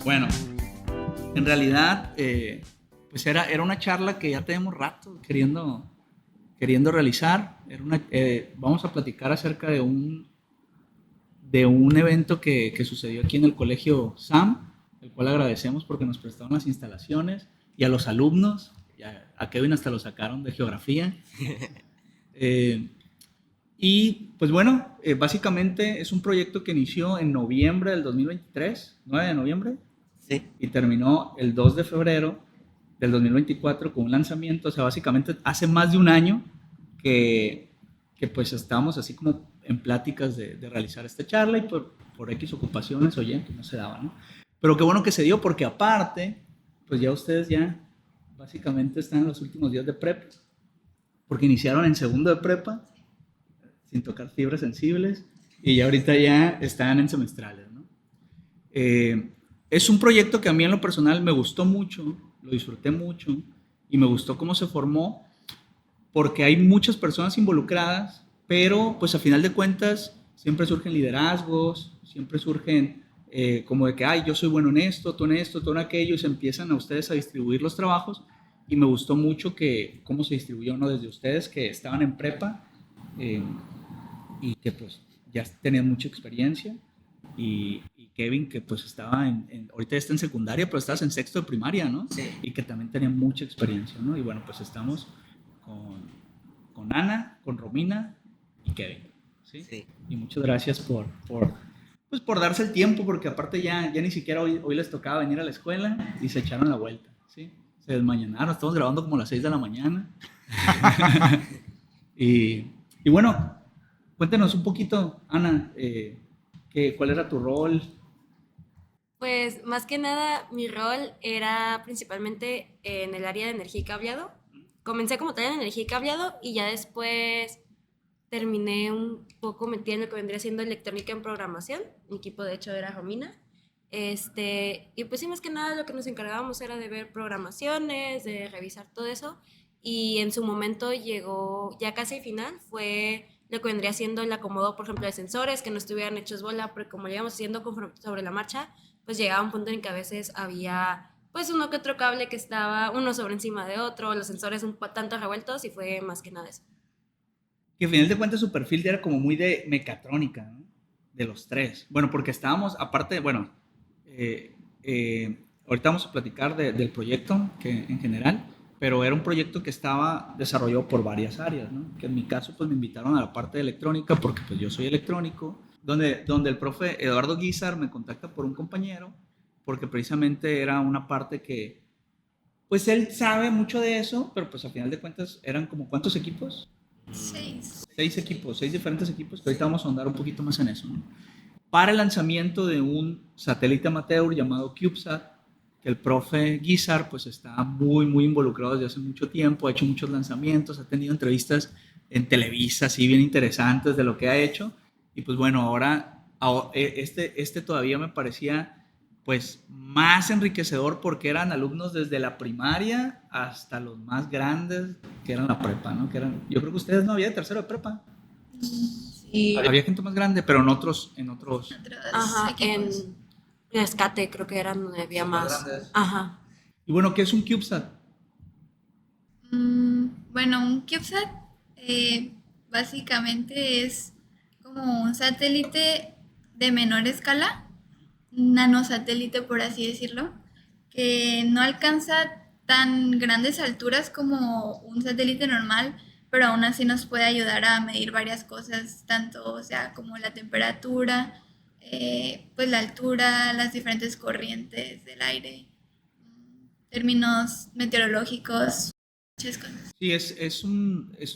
Bueno, en realidad, pues era una charla que ya tenemos rato queriendo realizar. Vamos a platicar acerca de un evento que sucedió aquí en el Colegio SAM, el cual agradecemos porque nos prestaron las instalaciones, y a los alumnos, a Kevin hasta lo sacaron de geografía. Y pues bueno, básicamente es un proyecto que inició en noviembre del 2023, 9 de noviembre, Sí. y terminó el 2 de febrero del 2024 con un lanzamiento. O sea, básicamente hace más de un año que pues estábamos así como en pláticas de realizar esta charla, y por X ocupaciones, oye, que no se daba, ¿no? Pero qué bueno que se dio, porque aparte, pues ya ustedes ya básicamente están en los últimos días de prepa, porque iniciaron en segundo de prepa, sin tocar fibras sensibles, y ya ahorita ya están en semestrales, ¿no? Es un proyecto que a mí en lo personal me gustó mucho, lo disfruté mucho, y me gustó cómo se formó, porque hay muchas personas involucradas, pero pues a final de cuentas siempre surgen liderazgos, siempre surgen como de que, ay, yo soy bueno en esto, tú en aquello, y se empiezan a ustedes a distribuir los trabajos. Y me gustó mucho que cómo se distribuyó, ¿no? Desde ustedes que estaban en prepa, eh, y que pues ya tenían mucha experiencia, y Kevin, que pues estaba ahorita está en secundaria, pero estabas en sexto de primaria, ¿no? Sí. Y que también tenía mucha experiencia, ¿no? Y bueno, pues estamos con Ana, con Romina y Kevin, ¿sí? Sí. Y muchas gracias pues por darse el tiempo, porque aparte ya ni siquiera hoy les tocaba venir a la escuela y se echaron la vuelta, ¿sí? Se desmañanaron, estamos grabando como a las 6 de la mañana. y bueno, cuéntanos un poquito, Ana, ¿cuál era tu rol? Pues más que nada mi rol era principalmente en el área de energía y cableado. Comencé como tal en energía y cableado y ya después terminé un poco metida en lo que vendría siendo electrónica en programación. Mi equipo de hecho era Romina. Y pues sí, más que nada lo que nos encargábamos era de ver programaciones, de revisar todo eso. Y en su momento llegó, ya casi final, fue lo que vendría siendo el acomodo, por ejemplo, de sensores que no estuvieran hechos bola, porque como lo íbamos haciendo sobre la marcha, pues llegaba un punto en que a veces había pues uno que otro cable que estaba uno sobre encima de otro, los sensores un tanto revueltos, y fue más que nada eso. Que al final de cuentas su perfil era como muy de mecatrónica, ¿no? De los tres. Bueno, porque estábamos, aparte, bueno, ahorita vamos a platicar del proyecto que, en general, pero era un proyecto que estaba desarrollado por varias áreas, ¿no? Que en mi caso pues me invitaron a la parte de electrónica, porque pues yo soy electrónico, donde el profe Eduardo Guizar me contacta por un compañero, porque precisamente era una parte que, pues él sabe mucho de eso, pero pues al final de cuentas eran como, ¿cuántos equipos? 6. 6 equipos, 6 diferentes equipos, que ahorita vamos a ahondar un poquito más en eso, ¿no? Para el lanzamiento de un satélite amateur llamado CubeSat, que el profe Guizar pues está muy involucrado desde hace mucho tiempo, ha hecho muchos lanzamientos, ha tenido entrevistas en Televisa, así bien interesantes de lo que ha hecho. Y pues bueno, ahora este todavía me parecía pues más enriquecedor, porque eran alumnos desde la primaria hasta los más grandes, que eran la prepa, ¿no? Yo creo que ustedes no había de tercero de prepa. Sí. Había gente más grande, pero en otros Ajá, Equipos. en Escate creo que era donde había Son más. grandes. Ajá. Y bueno, ¿qué es un CubeSat? Bueno, un CubeSat básicamente es como un satélite de menor escala, un nanosatélite por así decirlo, que no alcanza tan grandes alturas como un satélite normal, pero aún así nos puede ayudar a medir varias cosas, tanto o sea como la temperatura, pues la altura, las diferentes corrientes del aire, términos meteorológicos, muchas cosas. Sí,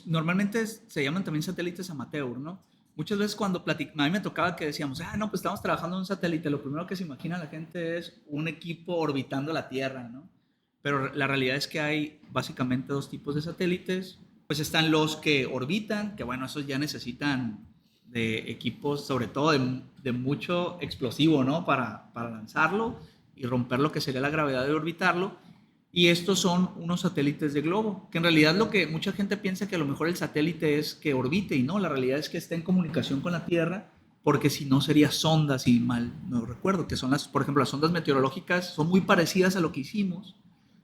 normalmente se llaman también satélites amateur, ¿no? Muchas veces cuando a mí me tocaba que decíamos, no, pues estamos trabajando en un satélite, lo primero que se imagina la gente es un equipo orbitando la Tierra, ¿no? Pero la realidad es que hay básicamente dos tipos de satélites. Pues están los que orbitan, que bueno, esos ya necesitan de equipos, sobre todo de mucho explosivo, ¿no? Para lanzarlo y romper lo que sería la gravedad de orbitarlo. Y estos son unos satélites de globo, que en realidad lo que mucha gente piensa, que a lo mejor el satélite es que orbite, y no, la realidad es que está en comunicación con la Tierra porque si no sería sondas, y mal no recuerdo, que son por ejemplo, las sondas meteorológicas son muy parecidas a lo que hicimos,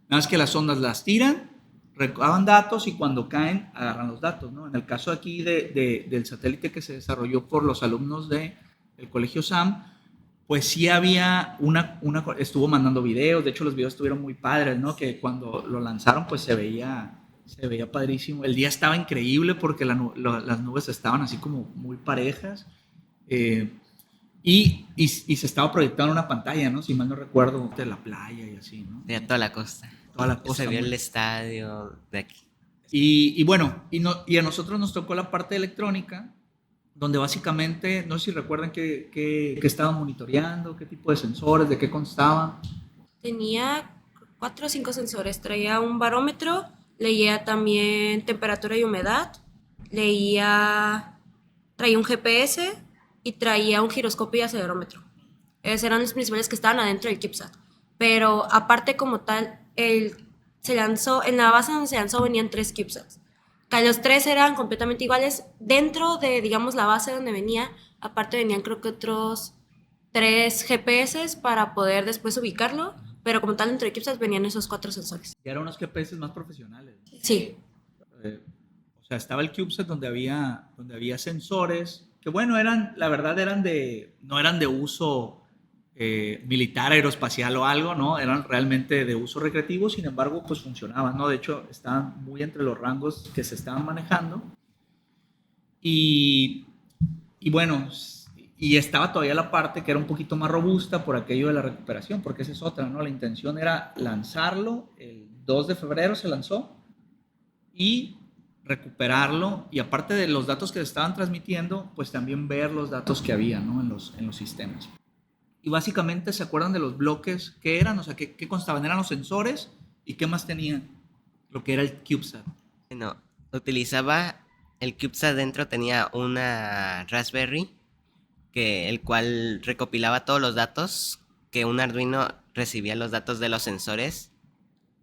nada más que las sondas las tiran, recaban datos y cuando caen agarran los datos, ¿no? En el caso aquí del satélite que se desarrolló por los alumnos del Colegio SAM, pues sí había estuvo mandando videos, de hecho los videos estuvieron muy padres, ¿no? Que cuando lo lanzaron pues se veía padrísimo. El día estaba increíble porque las nubes estaban así como muy parejas. Y se estaba proyectando en una pantalla, ¿no? Si mal no recuerdo, de la playa y así, ¿no? De toda la costa. Toda la costa. Se vio el estadio de aquí. Y bueno, y a nosotros nos tocó la parte de electrónica, donde básicamente, no sé si recuerdan qué estaban monitoreando, qué tipo de sensores, de qué constaba. Tenía 4 o 5 sensores. Traía un barómetro, leía también temperatura y humedad, traía un GPS y traía un giroscopio y acelerómetro. Esos eran los principales que estaban adentro del CubeSat. Pero aparte como tal, se lanzó, en la base donde se lanzó venían 3 CubeSats. Que los 3 eran completamente iguales. Dentro de, digamos, la base donde venía, aparte venían creo que otros 3 GPS para poder después ubicarlo. Pero como tal, dentro de CubeSat venían esos 4 sensores. Y eran unos GPS más profesionales. Sí. O sea, estaba el CubeSat donde había sensores que, bueno, la verdad no eran de uso militar, aeroespacial o algo, ¿no? Eran realmente de uso recreativo, sin embargo, pues funcionaban, ¿no? De hecho, estaban muy entre los rangos que se estaban manejando. Y bueno, y estaba todavía la parte que era un poquito más robusta por aquello de la recuperación, porque esa es otra, ¿no? La intención era lanzarlo, el 2 de febrero se lanzó, y recuperarlo, y aparte de los datos que se estaban transmitiendo, pues también ver los datos que había, ¿no? en los sistemas. Y básicamente, ¿se acuerdan de los bloques? ¿Qué eran? O sea, ¿qué constaban? ¿Eran los sensores? ¿Y qué más tenía lo que era el CubeSat? Bueno, el CubeSat dentro tenía una Raspberry, el cual recopilaba todos los datos, que un Arduino recibía los datos de los sensores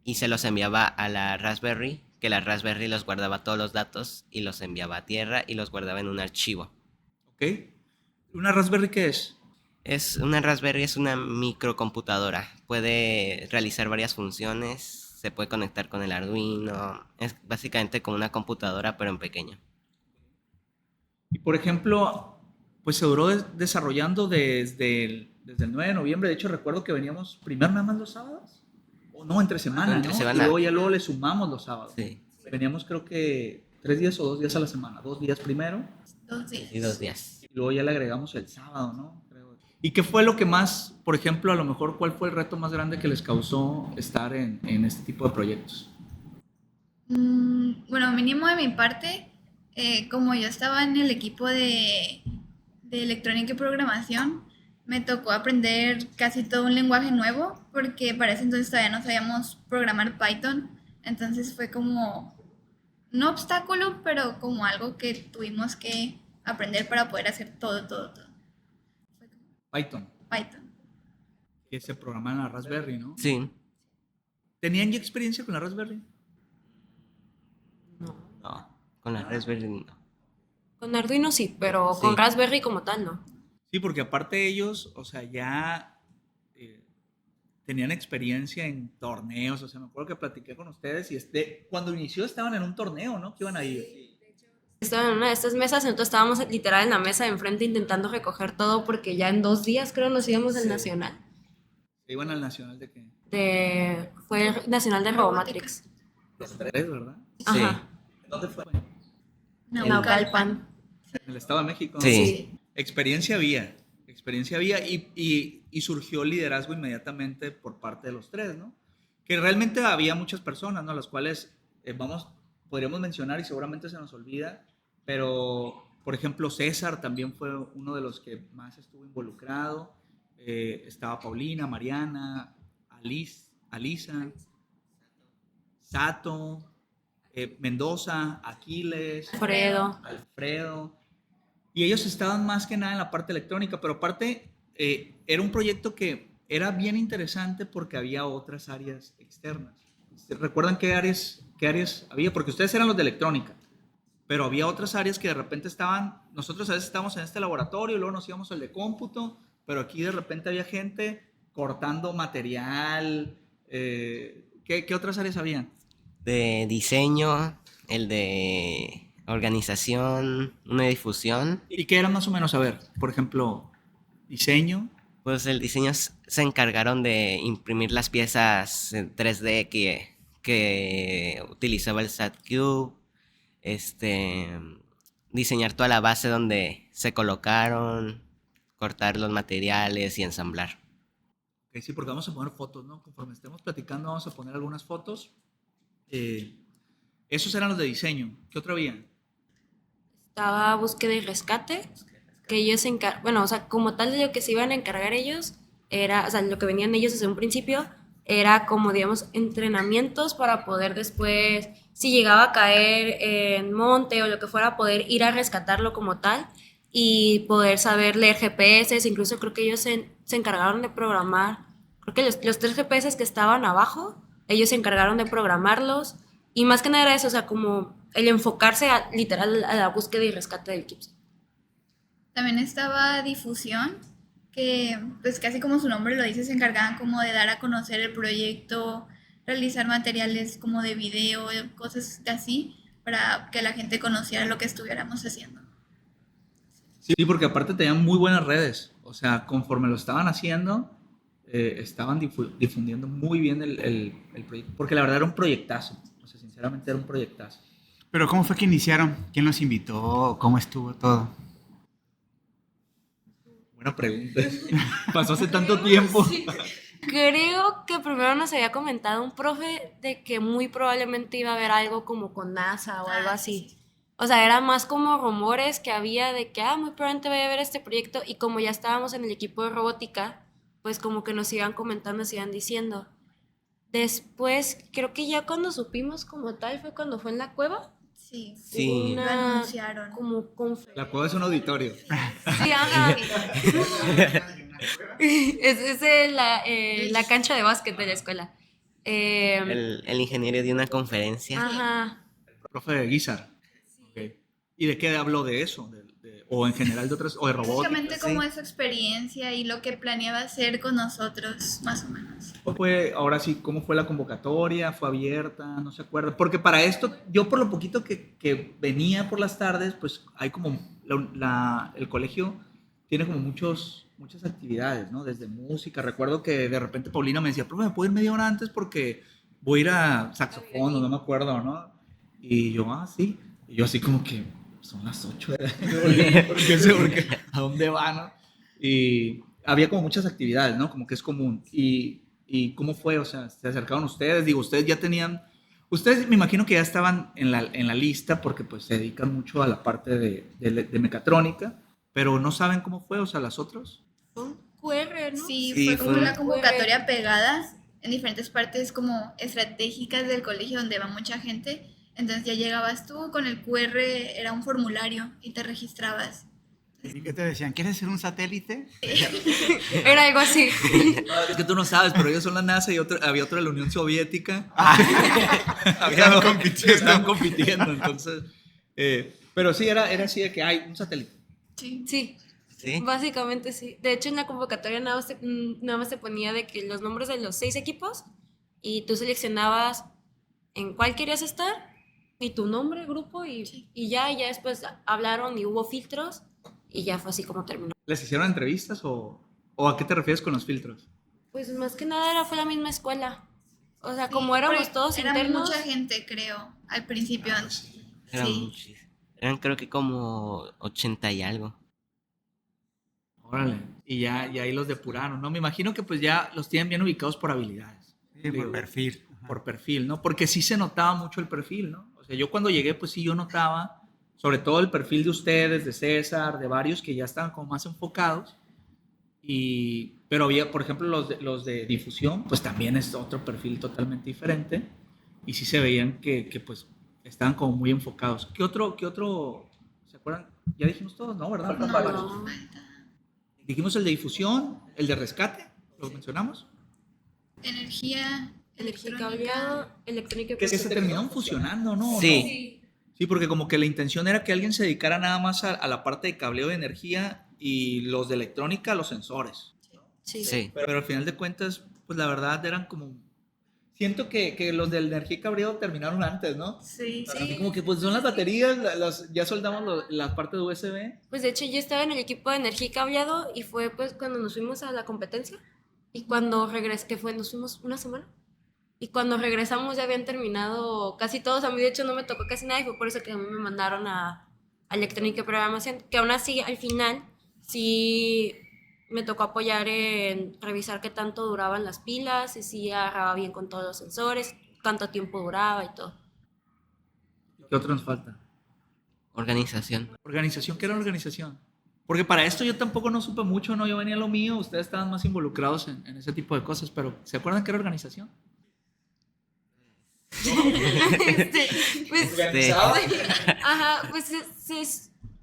y se los enviaba a la Raspberry, que la Raspberry los guardaba todos los datos y los enviaba a tierra y los guardaba en un archivo. ¿Ok? ¿Una Raspberry qué es? Una Raspberry es una microcomputadora. Puede realizar varias funciones, se puede conectar con el Arduino. Es básicamente como una computadora, pero en pequeño. Y por ejemplo, pues se duró desarrollando desde el 9 de noviembre. De hecho, recuerdo que veníamos primero nada más los sábados. O no, entre semana, Entre ¿no? semana. Y luego le sumamos los sábados. Sí. Veníamos creo que 3 días o 2 días a la semana. 2 días primero. 2 días. Y 2 días. Y luego ya le agregamos el sábado, ¿no? Creo. ¿Y qué fue lo que más, por ejemplo, a lo mejor, cuál fue el reto más grande que les causó estar en este tipo de proyectos? Bueno, mínimo de mi parte, como yo estaba en el equipo de electrónica y programación, me tocó aprender casi todo un lenguaje nuevo, porque para ese entonces todavía no sabíamos programar Python. Entonces fue como un obstáculo, pero como algo que tuvimos que aprender para poder hacer todo. Python, que se programa en la Raspberry, ¿no? Sí. ¿Tenían ya experiencia con la Raspberry? No, con la Raspberry no. Con Arduino sí, pero Sí. con Raspberry como tal no. Sí, porque aparte ellos, o sea, ya tenían experiencia en torneos, o sea, me acuerdo que platiqué con ustedes y cuando inició estaban en un torneo, ¿no? Que iban a ir. Estaba en una de estas mesas, nosotros estábamos literal en la mesa de enfrente intentando recoger todo porque ya en 2 días creo nos íbamos al Sí. Nacional. ¿Se iban al Nacional de qué? Fue el Nacional de Robomatrix. Los 3, ¿verdad? Ajá. ¿Dónde fue? Naucalpan. En el Estado de México. Sí. Experiencia había y surgió liderazgo inmediatamente por parte de los 3, ¿no? Que realmente había muchas personas, ¿no? Las cuales podríamos mencionar y seguramente se nos olvida, pero por ejemplo César también fue uno de los que más estuvo involucrado, estaba Paulina, Mariana, Alisa, Sato, Mendoza, Aquiles, Alfredo, y ellos estaban más que nada en la parte electrónica, pero aparte era un proyecto que era bien interesante porque había otras áreas externas. ¿Recuerdan qué áreas había? Porque ustedes eran los de electrónica. pero había otras áreas que de repente estaban, nosotros a veces estábamos en este laboratorio, luego nos íbamos al de cómputo, pero aquí de repente había gente cortando material. ¿Qué otras áreas habían? De diseño, el de organización, una de difusión. ¿Y qué era más o menos? A ver, por ejemplo, diseño. Pues el diseño se encargaron de imprimir las piezas en 3D que utilizaba el SatCube, diseñar toda la base donde se colocaron, cortar los materiales y ensamblar. Ok, sí, porque vamos a poner fotos, ¿no? Conforme estemos platicando vamos a poner algunas fotos. Esos eran los de diseño. ¿Qué otro había? Estaba búsqueda y rescate, que ellos bueno, o sea, como tal de lo que se iban a encargar ellos, era, o sea, lo que venían ellos desde un principio, era como, digamos, entrenamientos para poder después, si llegaba a caer en monte o lo que fuera, poder ir a rescatarlo como tal y poder saber leer GPS. Incluso creo que ellos se encargaron de programar, creo que los 3 GPS que estaban abajo, ellos se encargaron de programarlos, y más que nada era eso, o sea, como el enfocarse literal a la búsqueda y rescate del CUPS. También estaba difusión, que pues casi como su nombre lo dice, se encargaban como de dar a conocer el proyecto, realizar materiales como de video, cosas así, para que la gente conociera lo que estuviéramos haciendo. Sí, porque aparte tenían muy buenas redes. O sea, conforme lo estaban haciendo, estaban difundiendo muy bien el proyecto. Porque la verdad era un proyectazo. O sea, sinceramente era un proyectazo. Pero ¿cómo fue que iniciaron? ¿Quién los invitó? ¿Cómo estuvo todo? Buena pregunta. Pasó hace tanto tiempo. Sí. Creo que primero nos había comentado un profe de que muy probablemente iba a haber algo como con NASA o algo así. O sea, era más como rumores que había de que, muy probablemente vaya a haber este proyecto, y como ya estábamos en el equipo de robótica, pues como que nos iban comentando, nos iban diciendo. Después, creo que ya cuando supimos como tal fue cuando fue en la cueva. Sí, Sí. lo anunciaron. Como La cueva es un auditorio. Sí, ajá. Es la cancha de básquet de la escuela. El ingeniero dio una conferencia. Ajá. Profe de Guizar. Okay. ¿Y de qué habló de eso? ¿O en general de otras? ¿O de robótica? Básicamente como es su experiencia y lo que planeaba hacer con nosotros, más o menos. Ahora sí, ¿cómo fue la convocatoria? ¿Fue abierta? No se acuerda. Porque para esto, yo por lo poquito que venía por las tardes, pues hay como, el colegio tiene como muchas actividades, ¿no? Desde música. Recuerdo que de repente Paulina me decía, profe, ¿me puedo ir media hora antes? Porque voy a ir a saxofón, no me acuerdo, ¿no? Y yo, sí. Y yo así como que, son las 8 de la noche, porque ¿a dónde van? ¿No? Y había como muchas actividades, ¿no? Como que es común. ¿Y cómo fue? O sea, ¿se acercaron ustedes? Digo, ustedes ya tenían... Ustedes me imagino que ya estaban en la lista porque pues se dedican mucho a la parte de mecatrónica, pero no saben cómo fue, o sea, las otras. Un QR, ¿no? Sí, Sí, fue como fue- una convocatoria pegada en diferentes partes como estratégicas del colegio donde va mucha gente. Entonces ya llegabas tú con el QR, era un formulario y te registrabas. ¿Y qué te decían? ¿Quieres ser un satélite? Era algo así. Es que tú no sabes, pero ellos son la NASA y había otro de la Unión Soviética. Estaban compitiendo. Estaban compitiendo, entonces... pero sí, era así de que hay un satélite. Sí. Sí, Sí. básicamente sí. De hecho, en la convocatoria nada más te ponía de que los nombres de los 6 equipos, y tú seleccionabas en cuál querías estar y tu nombre, grupo, y ya después hablaron y hubo filtros y ya fue así como terminó. ¿Les hicieron entrevistas o a qué te refieres con los filtros? Pues más que nada fue la misma escuela. O sea, Sí, como éramos porque todos era internos. mucha gente, creo, al principio. Eran Sí. muchísimos. Eran creo que como 80 y algo. Órale. Y ya ahí los depuraron, ¿no? Me imagino que pues ya los tienen bien ubicados por habilidades. Sí, por perfil. Ajá. Por perfil, ¿no? Porque sí se notaba mucho el perfil, ¿no? O sea, yo cuando llegué, pues sí, yo notaba, sobre todo el perfil de ustedes, de César, de varios que ya estaban como más enfocados. Pero había, por ejemplo, los de difusión, pues también es otro perfil totalmente diferente. Y sí se veían que pues estaban como muy enfocados. ¿Qué otro? ¿Se acuerdan? Ya dijimos todos, ¿no? ¿Verdad? No, Varios. no. Dijimos el de difusión, el de rescate, ¿lo mencionamos? Energía, Energía electrónica. cableado, electrónica. Que se terminaron fusionando, ¿no? Sí. Sí, porque como que la intención era que alguien se dedicara nada más a la parte de cableo de energía y los de electrónica a los sensores. Sí. Sí. Pero al final de cuentas, pues la verdad eran como... Siento que los de energía y cableado terminaron antes, ¿no? Sí, Así como que pues son las baterías, ya soldamos las partes de USB. Pues de hecho yo estaba en el equipo de energía y cableado y fue pues cuando nos fuimos a la competencia y cuando regresé, que fue, nos fuimos una semana y cuando regresamos ya habían terminado casi todos, a mí de hecho no me tocó casi nada y fue por eso que a mí me mandaron a electrónica y programación, que aún así al final sí me tocó apoyar en revisar qué tanto duraban las pilas y si agarraba bien con todos los sensores, cuánto tiempo duraba y todo. ¿Qué otro nos falta? Organización. Organización, ¿qué era organización? Porque para esto yo tampoco no supe mucho, ¿no? Yo venía a lo mío, ustedes estaban más involucrados en ese tipo de cosas, pero ¿se acuerdan qué era organización? Pues, ¿Organizado? ajá, pues se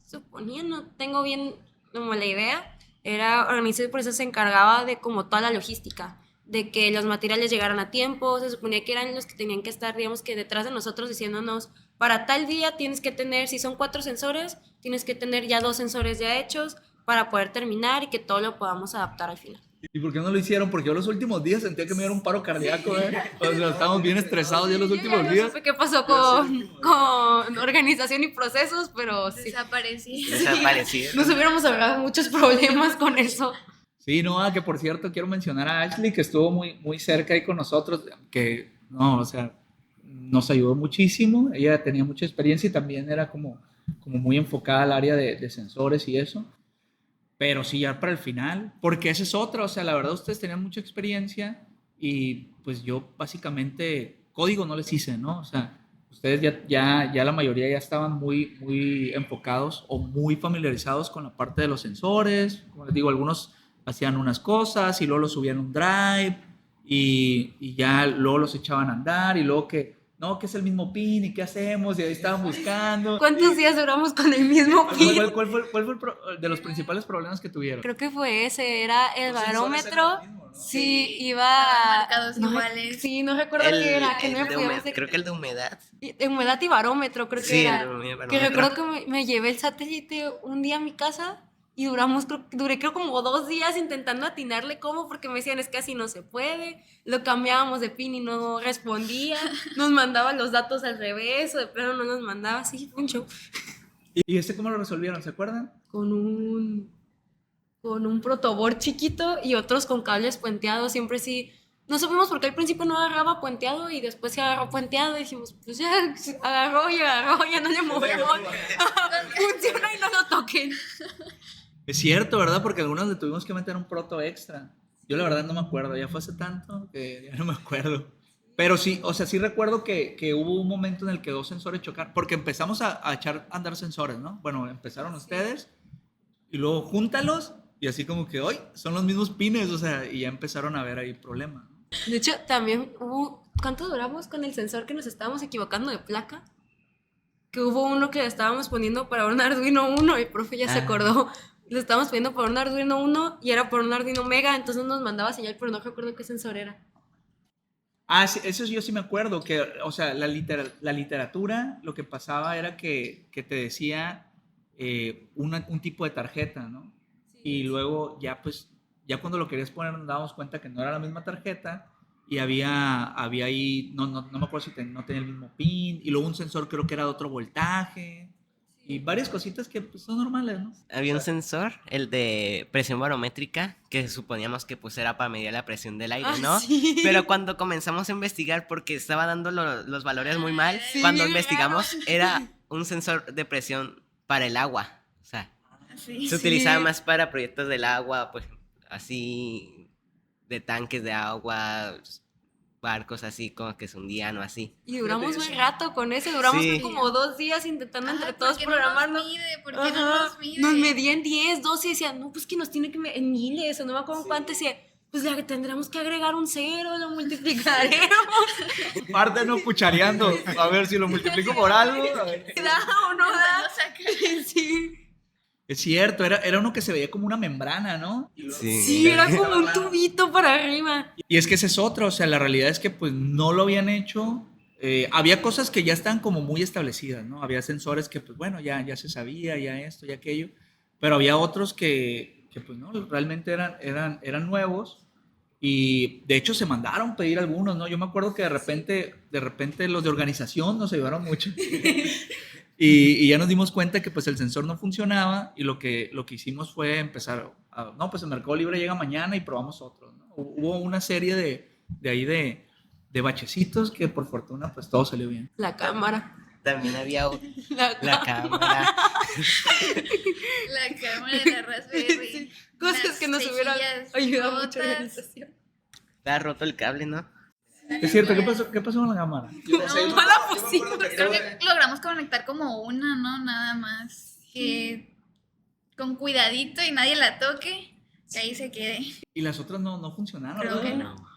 suponía, no tengo bien como la idea, era organizado y por eso se encargaba de como toda la logística, de que los materiales llegaran a tiempo, se suponía que eran los que tenían que estar, digamos que detrás de nosotros diciéndonos, para tal día tienes que tener, si son 4 sensores, tienes que tener ya 2 sensores ya hechos para poder terminar y que todo lo podamos adaptar al final. ¿Y por qué no lo hicieron? Porque yo los últimos días sentía que me diera un paro cardíaco, ¿eh? O sea, estábamos bien estresados ya los últimos No días. supe qué pasó con organización y procesos, pero sí. Desaparecí. Desaparecido. Nos hubiéramos ahorrado muchos problemas con eso. Sí, no, que por cierto quiero mencionar a Ashley, que estuvo muy cerca ahí con nosotros, que, no, o sea, nos ayudó muchísimo. Ella tenía mucha experiencia y también era como muy enfocada al área de sensores y eso. Pero sí, ya para el final, porque esa es otra, o sea, la verdad ustedes tenían mucha experiencia y pues yo básicamente código no les hice, ¿no? O sea, ustedes ya la mayoría ya estaban muy enfocados o muy familiarizados con la parte de los sensores. Como les digo, algunos hacían unas cosas y luego los subían a un drive y ya luego los echaban a andar y luego que es el mismo pin y qué hacemos y ahí estaban buscando. ¿Cuántos días duramos con el mismo pin? ¿Cuál fue de los principales problemas que tuvieron? Creo que fue ese, era el Los sensores barómetro. eran lo mismo, ¿no? Sí, iba marcados no, iguales. Sí, no recuerdo qué era, que no me podíamos creo que el de humedad. de humedad y barómetro, creo que Sí, era. el de humedad, Que barómetro. recuerdo que me llevé el satélite un día a mi casa y duré creo como 2 días intentando atinarle cómo, porque me decían es que así no se puede, lo cambiábamos de pin y no respondía, nos mandaban los datos al revés o de plano no nos mandaba, así fue un show. ¿Y cómo lo resolvieron? ¿Se acuerdan? Con un protoboard chiquito y otros con cables puenteados, siempre sí. No supimos por qué al principio no agarraba puenteado y después se agarró puenteado y dijimos, pues ya agarró, ya no le movemos. Funciona y no lo toquen. Es cierto, ¿verdad? Porque algunos le tuvimos que meter un proto extra. Yo la verdad no me acuerdo, ya fue hace tanto que ya no me acuerdo. Pero sí, o sea, sí recuerdo que hubo un momento en el que 2 sensores chocaron, porque empezamos a echar a andar sensores, ¿no? Bueno, empezaron ustedes y luego júntalos y así como que, hoy son los mismos pines, o sea, y ya empezaron a ver ahí problemas, ¿no? De hecho, también ¿cuánto duramos con el sensor que nos estábamos equivocando de placa? Que hubo uno que le estábamos poniendo para un Arduino 1, el profe ya se acordó. Le estábamos poniendo para un Arduino 1 y era por un Arduino Mega, entonces nos mandaba señal, pero no recuerdo qué sensor era. Ah, sí, eso yo sí me acuerdo, que, o sea, la literatura, lo que pasaba era que te decía un tipo de tarjeta, ¿no? Y luego ya, pues, ya cuando lo querías poner nos dábamos cuenta que no era la misma tarjeta y había ahí, no me acuerdo si no tenía el mismo pin, y luego un sensor creo que era de otro voltaje, y varias cositas que pues, son normales, ¿no? Había un sensor, el de presión barométrica, que suponíamos que pues era para medir la presión del aire, ¿no? Sí. Pero cuando comenzamos a investigar, porque estaba dando los valores muy mal, Sí, cuando bien investigamos era un sensor de presión para el agua. O sea, Sí. se utilizaba más para proyectos del agua, pues así, de tanques de agua, barcos así como que se hundían o así. Y duramos un rato con ese, duramos Sí. como 2 días intentando entre Ay, todos ¿por qué programarlo. no nos mide? ¿Por qué Ajá. no nos mide? Nos medían 10, 12 y decían, no, pues que nos tiene que medir en miles, o no me acuerdo cuánto, decía, pues le tendremos que agregar un 0, lo multiplicaremos, Parte no cuchareando, a ver si lo multiplico por algo. A ver. da o no da. Nos saca. Sí. Es cierto, era uno que se veía como una membrana, ¿no? Sí, era como un tubito para arriba. Y es que ese es otro, o sea, la realidad es que pues no lo habían hecho Había cosas que ya estaban como muy establecidas, ¿no? Había sensores que, pues bueno, ya se sabía, ya esto, ya aquello, pero había otros que pues no, realmente eran nuevos y de hecho se mandaron pedir algunos, ¿no? Yo me acuerdo que de repente los de organización nos ayudaron mucho y ya nos dimos cuenta que pues el sensor no funcionaba y lo que hicimos fue empezar, no, pues el Mercado Libre llega mañana y probamos otros, ¿no? Hubo una serie de bachecitos que por fortuna pues todo salió bien. La cámara. También había La la cámara. La cámara de la Raspberry. Sí, cosas las que nos hubieran cejillas ayudado mucho en la rotas. organización. Estaba roto el cable, ¿no? Es cierto, ¿qué pasó con la cámara? No la pusimos. Creo que logramos conectar como una, ¿no? Nada más. Que con cuidadito y nadie la toque, que ahí se quede. Y las otras no funcionaron. Creo ¿verdad? que no.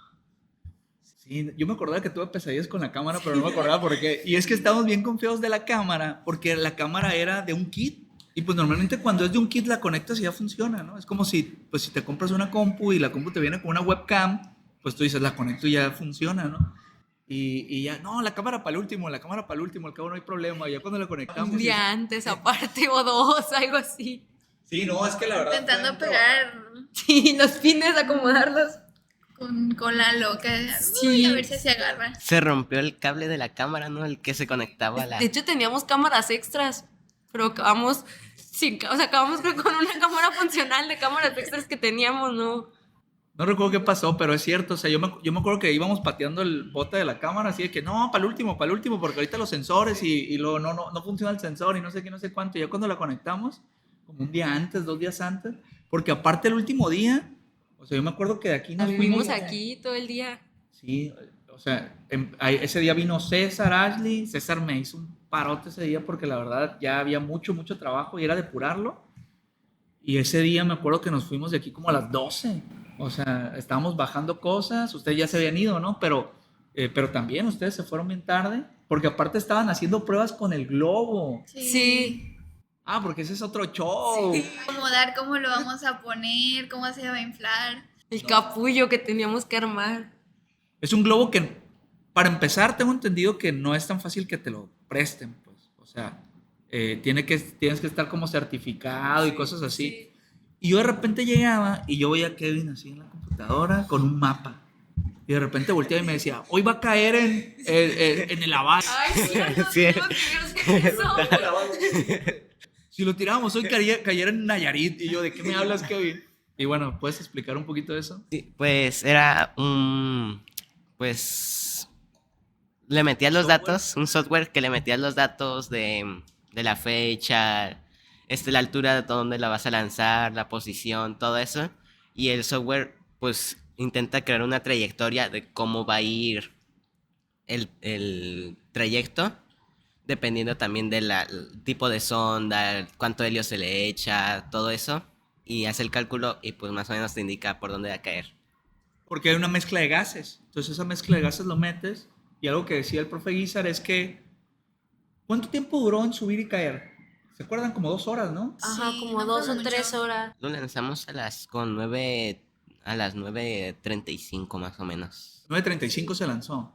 Sí, yo me acordaba que tuve pesadillas con la cámara, pero no me acordaba por qué. Y es que estábamos bien confiados de la cámara, porque la cámara era de un kit. Y pues normalmente cuando es de un kit la conectas y ya funciona, ¿no? Es como si te compras una compu y la compu te viene con una webcam, pues tú dices, la conecto y ya funciona, ¿no? Y ya, no, la cámara para el último, al cabo no hay problema. Ya cuando la conectamos... Un día antes, aparte, o dos, algo así. Sí, no, es que la verdad... Intentando pegar Sí, los pines, acomodarlos. con la loca. Sí. Uy, a ver si se agarra. Se rompió el cable de la cámara, ¿no? El que se conectaba a la... De hecho, teníamos cámaras extras, pero acabamos creo, con una cámara funcional de cámaras extras que teníamos, ¿no? No recuerdo qué pasó, pero es cierto. O sea, yo me acuerdo que íbamos pateando el bote de la cámara, así de que no, para el último, porque ahorita los sensores y luego no funciona el sensor y no sé qué, no sé cuánto. Y ya cuando la conectamos, como un día antes, 2 días antes, porque aparte el último día, o sea, yo me acuerdo que de aquí Nos nos vivimos fuimos. aquí todo el día. Sí, o sea, ese día vino César, Ashley. César me hizo un parote ese día porque la verdad ya había mucho trabajo y era depurarlo. Y ese día me acuerdo que nos fuimos de aquí como a las 12. O sea, estábamos bajando cosas, ustedes ya se habían ido, ¿no? Pero también ustedes se fueron bien tarde, porque aparte estaban haciendo pruebas con el globo. Sí. Ah, porque ese es otro show. Sí. Acomodar cómo lo vamos a poner, cómo se va a inflar. El capullo que teníamos que armar. Es un globo que, para empezar, tengo entendido que no es tan fácil que te lo presten, pues. O sea, tienes que estar como certificado y cosas así. Sí. Y yo de repente llegaba y yo veía a Kevin así en la computadora con un mapa. Y de repente volteaba y me decía, hoy va a caer en el Aval. Ay, sí, no, Sí. no quiero hacer eso. Si lo tirábamos hoy cayera en Nayarit. Y yo, ¿de qué me hablas, Kevin? Y bueno, ¿puedes explicar un poquito de eso? Sí, pues era pues le metías los datos, un software que le metías los datos de la fecha, la altura de donde la vas a lanzar, la posición, todo eso. Y el software pues intenta crear una trayectoria de cómo va a ir el trayecto, dependiendo también del tipo de sonda, cuánto helio se le echa, todo eso. Y hace el cálculo y pues más o menos te indica por dónde va a caer. Porque hay una mezcla de gases. Entonces esa mezcla de gases lo metes. Y algo que decía el profe Guizar es que, ¿cuánto tiempo duró en subir y caer? ¿Se acuerdan? Como 2 horas, ¿no? Ajá, Sí, como no 2 fue o 3 mucho. horas. Lo lanzamos a las 9:35 más o menos. 9:35 se lanzó.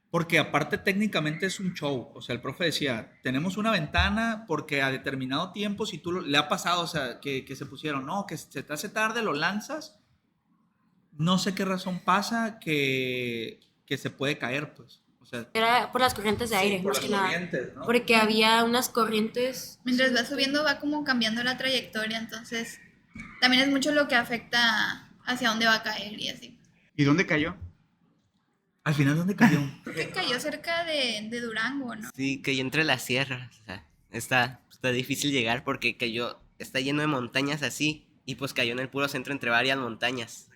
Porque aparte técnicamente es un show. O sea, el profe decía, tenemos una ventana porque a determinado tiempo, si tú le ha pasado, o sea, que se pusieron, no, que se te hace tarde, lo lanzas. No sé qué razón pasa que se puede caer, pues. O sea, Era por las corrientes de aire, por más las que nada. corrientes, ¿no? Porque había unas corrientes. Mientras va subiendo va como cambiando la trayectoria, entonces también es mucho lo que afecta hacia dónde va a caer y así. ¿Y dónde cayó? Al final, ¿dónde cayó? Creo que cayó cerca de Durango, ¿no? Sí, cayó entre las sierras. O sea, está difícil llegar porque está lleno de montañas así. Y pues cayó en el puro centro entre varias montañas.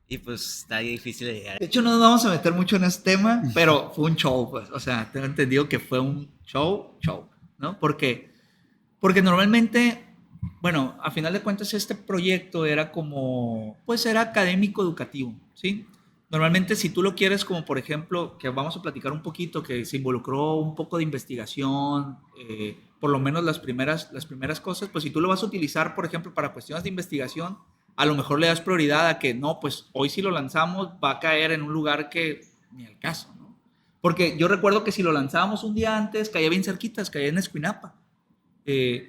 Y pues está difícil de llegar. De hecho, no nos vamos a meter mucho en este tema, pero fue un show, pues. O sea, tengo entendido que fue un show, ¿no? Porque normalmente, bueno, a final de cuentas, este proyecto era como, pues era académico educativo, ¿sí? Normalmente, si tú lo quieres, como por ejemplo, que vamos a platicar un poquito, que se involucró un poco de investigación, por lo menos las primeras cosas, pues si tú lo vas a utilizar, por ejemplo, para cuestiones de investigación, a lo mejor le das prioridad a que no, pues hoy si lo lanzamos va a caer en un lugar que ni al caso, ¿no? Porque yo recuerdo que si lo lanzábamos un día antes, caía bien cerquitas, caía en Escuinapa. Y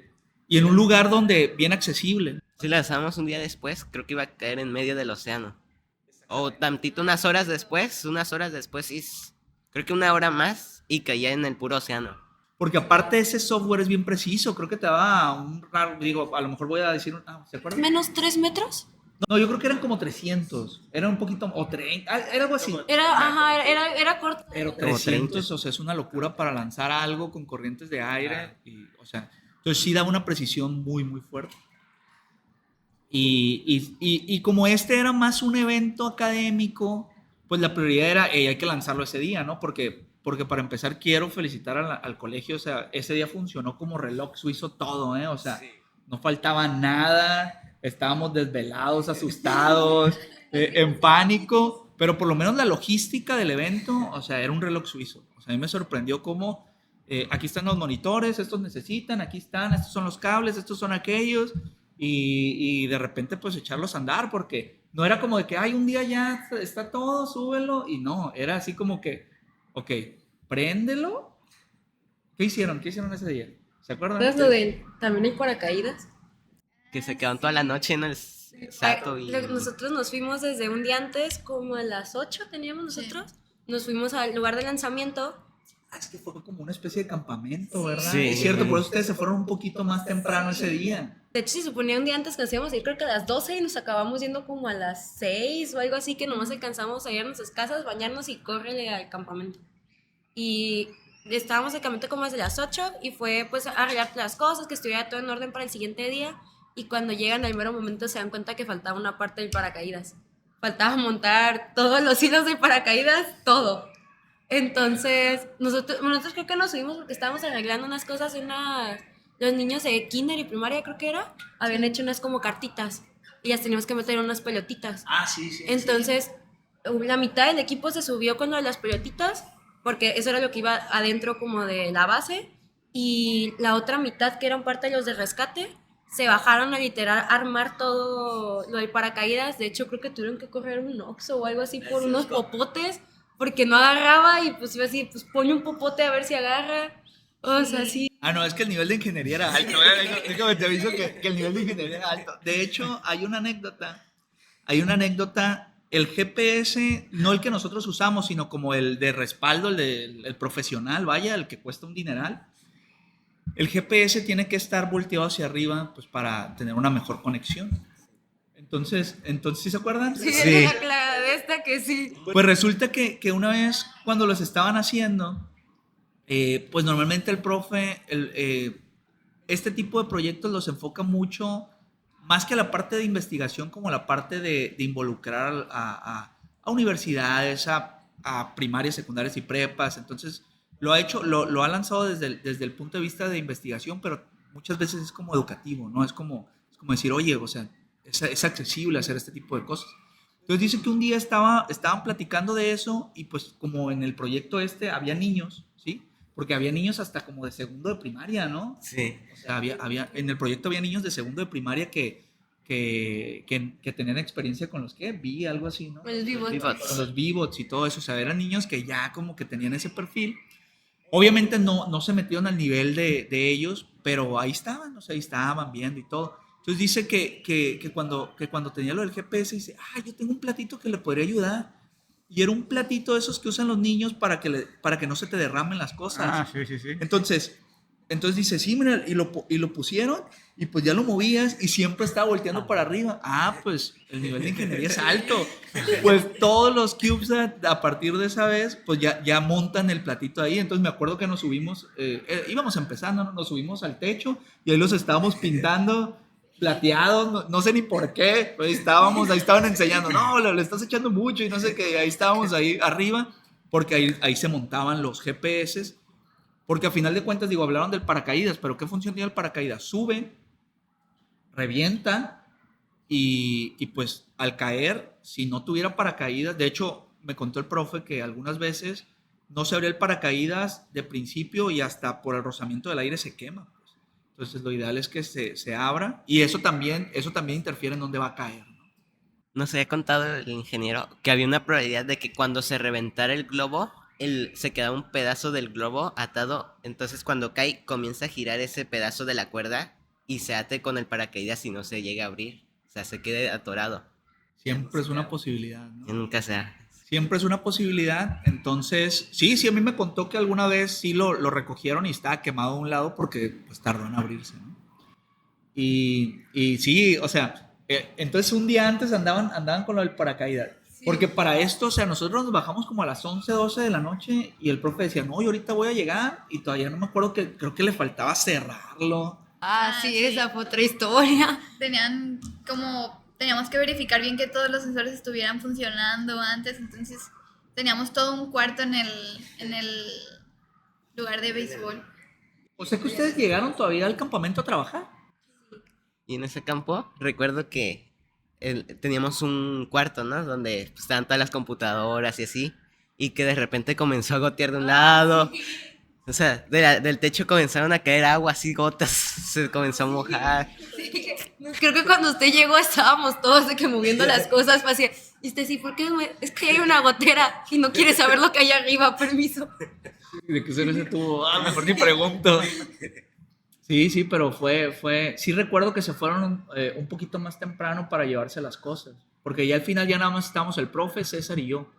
en un lugar donde bien accesible. Si lo lanzamos un día después, creo que iba a caer en medio del océano. O tantito unas horas después, sí, creo que una hora más y caía en el puro océano. Porque aparte ese software es bien preciso, creo que te daba un raro, digo, a lo mejor voy a decir, ¿se acuerdan? ¿Menos 3 metros? No, yo creo que eran como 300, era un poquito, o 30, era algo así. Era corto. Pero Como 300, o sea, es una locura para lanzar algo con corrientes de aire, y, o sea, entonces sí daba una precisión muy, muy fuerte. Y como este era más un evento académico, pues la prioridad era, hay que lanzarlo ese día, ¿no? Porque para empezar quiero felicitar al colegio, o sea, ese día funcionó como reloj suizo todo, ¿eh? O sea, no faltaba nada, estábamos desvelados, asustados, en pánico, pero por lo menos la logística del evento, o sea, era un reloj suizo. O sea, a mí me sorprendió cómo, aquí están los monitores, estos necesitan, aquí están, estos son los cables, estos son aquellos, y de repente pues echarlos a andar, porque no era como de que, ay, un día ya está todo, súbelo, y no, era así como que, ok, préndelo. ¿Qué hicieron? ¿Qué hicieron ese día? ¿Se acuerdan? ¿Sabes lo de también hay paracaídas? Que se quedaron toda la noche en el sato y... Nosotros nos fuimos desde un día antes, como a las 8 teníamos nosotros. Nos fuimos al lugar de lanzamiento. Es que fue como una especie de campamento, ¿verdad? Sí. Es cierto, por eso ustedes se fueron un poquito más temprano ese día. De hecho, se suponía un día antes que nos íbamos a ir, creo que a las 12 y nos acabamos yendo como a las 6 o algo así, que nomás alcanzamos a ir a nuestras casas, bañarnos y córrele al campamento. Y estábamos en el campamento como desde las 8 y fue pues arreglar las cosas, que estuviera todo en orden para el siguiente día. Y cuando llegan al mero momento se dan cuenta que faltaba una parte del paracaídas. Faltaba montar todos los hilos del paracaídas, todo. Entonces, nosotros creo que nos subimos porque estábamos arreglando unas cosas, los niños de kinder y primaria creo que era, habían hecho unas como cartitas y las teníamos que meter en unas pelotitas. Sí. Entonces, la mitad del equipo se subió con lo de las pelotitas, porque eso era lo que iba adentro como de la base, y la otra mitad, que eran parte de los de rescate, se bajaron a literal armar todo lo del paracaídas. De hecho, creo que tuvieron que correr un Oxxo o algo así por unos popotes, porque no agarraba, y pues iba así, pues pone un popote a ver si agarra. O sea, sí. No, es que el nivel de ingeniería era alto. Déjame te aviso que el nivel de ingeniería era alto. De hecho, hay una anécdota. El GPS, no el que nosotros usamos, sino como el de respaldo, el profesional, vaya, el que cuesta un dineral. El GPS tiene que estar volteado hacia arriba, pues para tener una mejor conexión. Entonces, ¿sí se acuerdan? Sí, sí. La de esta que sí. Pues resulta que una vez cuando los estaban haciendo, pues normalmente el profe, este tipo de proyectos los enfoca mucho, más que la parte de investigación, como la parte de involucrar a universidades, a primarias, secundarias y prepas. Entonces lo ha lanzado desde el punto de vista de investigación, pero muchas veces es como educativo, ¿no? Es como decir, oye, o sea, es accesible hacer este tipo de cosas. Entonces dice que un día estaban platicando de eso, y pues como en el proyecto había niños, ¿sí? Porque había niños hasta como de segundo de primaria, ¿no? Sí. O sea, en el proyecto había niños de segundo de primaria que tenían experiencia con los algo así, ¿no? Con los V-Bots. Con los V-Bots y todo eso. O sea, eran niños que ya como que tenían ese perfil. Obviamente no se metieron al nivel de ellos, pero ahí estaban, o sea, ahí estaban viendo y todo. Entonces dice que cuando tenía lo del GPS, dice, yo tengo un platito que le podría ayudar. Y era un platito de esos que usan los niños para que no se te derramen las cosas. Sí. Entonces dice, sí, mira, y lo pusieron, y pues ya lo movías y siempre estaba volteando para arriba. Pues el nivel de ingeniería es alto. Pues todos los CubeSat a partir de esa vez, pues ya montan el platito ahí. Entonces me acuerdo que nos subimos, íbamos empezando, ¿no? Nos subimos al techo y ahí los estábamos pintando plateados, no sé ni por qué, ahí estaban enseñando, no, le estás echando mucho y no sé qué, ahí estábamos ahí arriba, porque ahí se montaban los GPS, porque a final de cuentas, digo, hablaron del paracaídas, pero ¿qué función tiene el paracaídas? Sube, revienta, y pues al caer, si no tuviera paracaídas, de hecho, me contó el profe que algunas veces no se abría el paracaídas de principio y hasta por el rozamiento del aire se quema. Entonces lo ideal es que se abra, y eso también interfiere en dónde va a caer, ¿no? Nos había contado el ingeniero que había una probabilidad de que cuando se reventara el globo se queda un pedazo del globo atado, entonces cuando cae comienza a girar ese pedazo de la cuerda y se ate con el paracaídas y no se llega a abrir, o sea, se quede atorado. Siempre es una posibilidad, Y ¿no? nunca se ha... Siempre es una posibilidad. Entonces, sí, a mí me contó que alguna vez sí lo recogieron y estaba quemado a un lado porque pues tardó en abrirse, ¿no? Y sí, o sea, entonces un día antes andaban con lo del paracaídas. Porque para esto, o sea, nosotros nos bajamos como a las 11, 12 de la noche y el profe decía, no, yo ahorita voy a llegar y todavía no me acuerdo que creo que le faltaba cerrarlo. Ah, sí, sí. esa fue otra historia. Teníamos que verificar bien que todos los sensores estuvieran funcionando antes, entonces teníamos todo un cuarto en el lugar de béisbol. O sea que ustedes llegaron todavía al campamento a trabajar. Y en ese campo recuerdo que teníamos un cuarto, ¿no? Donde pues, estaban todas las computadoras y así. Y que de repente comenzó a gotear de un lado. O sea, del techo comenzaron a caer agua, así gotas. Se comenzó a mojar. Creo que cuando usted llegó estábamos todos de que moviendo las cosas. Fue así, y usted sí, ¿por qué? Es que hay una gotera y no quiere saber lo que hay arriba, permiso. ¿De qué se ese tubo? Mejor ni pregunto. Sí, pero sí recuerdo que se fueron un poquito más temprano para llevarse las cosas, porque ya al final ya nada más estábamos el profe, César y yo,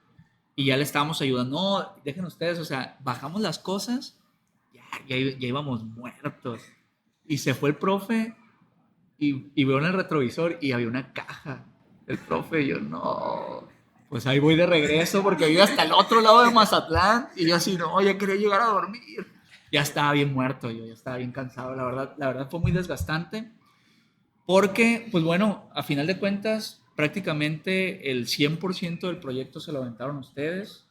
y ya le estábamos ayudando, no, dejen ustedes, o sea, bajamos las cosas, ya íbamos muertos, y se fue el profe, y veo en el retrovisor, y había una caja, el profe, y yo, no, pues ahí voy de regreso, porque vivo hasta el otro lado de Mazatlán, y yo así, no, ya quería llegar a dormir. Ya estaba bien muerto, yo ya estaba bien cansado, la verdad fue muy desgastante, porque, pues bueno, a final de cuentas, prácticamente el 100% del proyecto se lo aventaron ustedes,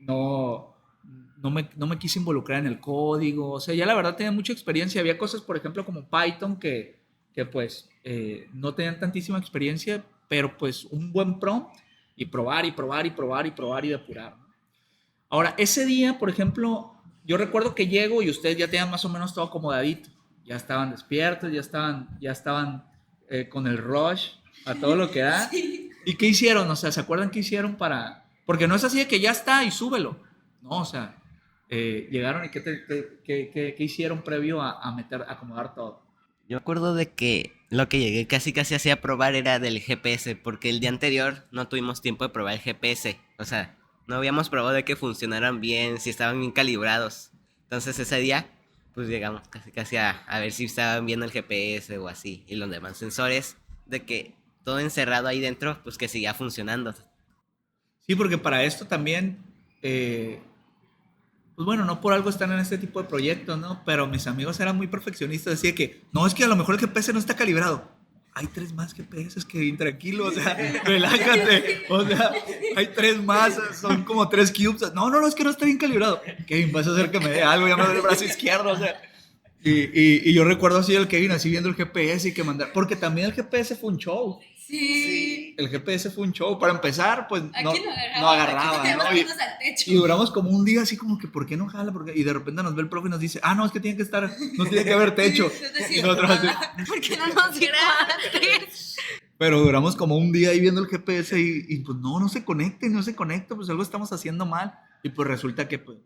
no, no me quise involucrar en el código, o sea, ya la verdad tenía mucha experiencia, había cosas, por ejemplo, como Python, que pues no tenían tantísima experiencia, pero pues un buen prompt, y probar, y probar, y probar, y probar, y depurar, ¿no? Ahora, ese día, por ejemplo, yo recuerdo que llego y ustedes ya tenían más o menos todo acomodadito. Ya estaban despiertos, ya estaban con el rush a todo lo que da. Sí. ¿Y qué hicieron? O sea, ¿se acuerdan qué hicieron para...? Porque no es así de que ya está y súbelo. No, o sea, llegaron y ¿qué hicieron previo a acomodar todo? Yo me acuerdo de que lo que llegué casi así a probar era del GPS, porque el día anterior no tuvimos tiempo de probar el GPS. O sea, no habíamos probado de que funcionaran bien, si estaban bien calibrados. Entonces ese día, pues llegamos casi a ver si estaban bien el GPS o así. Y los demás sensores, de que todo encerrado ahí dentro, pues que seguía funcionando. Sí, porque para esto también, pues bueno, no por algo están en este tipo de proyectos, ¿no? Pero mis amigos eran muy perfeccionistas, decía que, no, es que a lo mejor el GPS no está calibrado. Hay 3 más GPS, Kevin, tranquilo, o sea, relájate, o sea, hay 3 más, son como 3 cubes. No, es que no está bien calibrado. Kevin, vas a hacer que me dé algo, ya me doy el brazo izquierdo, o sea. Y yo recuerdo así el Kevin, así viendo el GPS y que mandar, porque también el GPS fue un show. Sí. El GPS fue un show. Para empezar, pues Aquí no agarraba, aquí ¿no? al techo. Y duramos como un día así como que, ¿por qué no jala? Y de repente nos ve el profe y nos dice, no, es que tiene que estar, no tiene que haber techo. Y nosotros así, ¿Por qué no nos dijo antes? pero duramos como un día ahí viendo el GPS y pues no se conecta, pues algo estamos haciendo mal. Y pues resulta que, pues,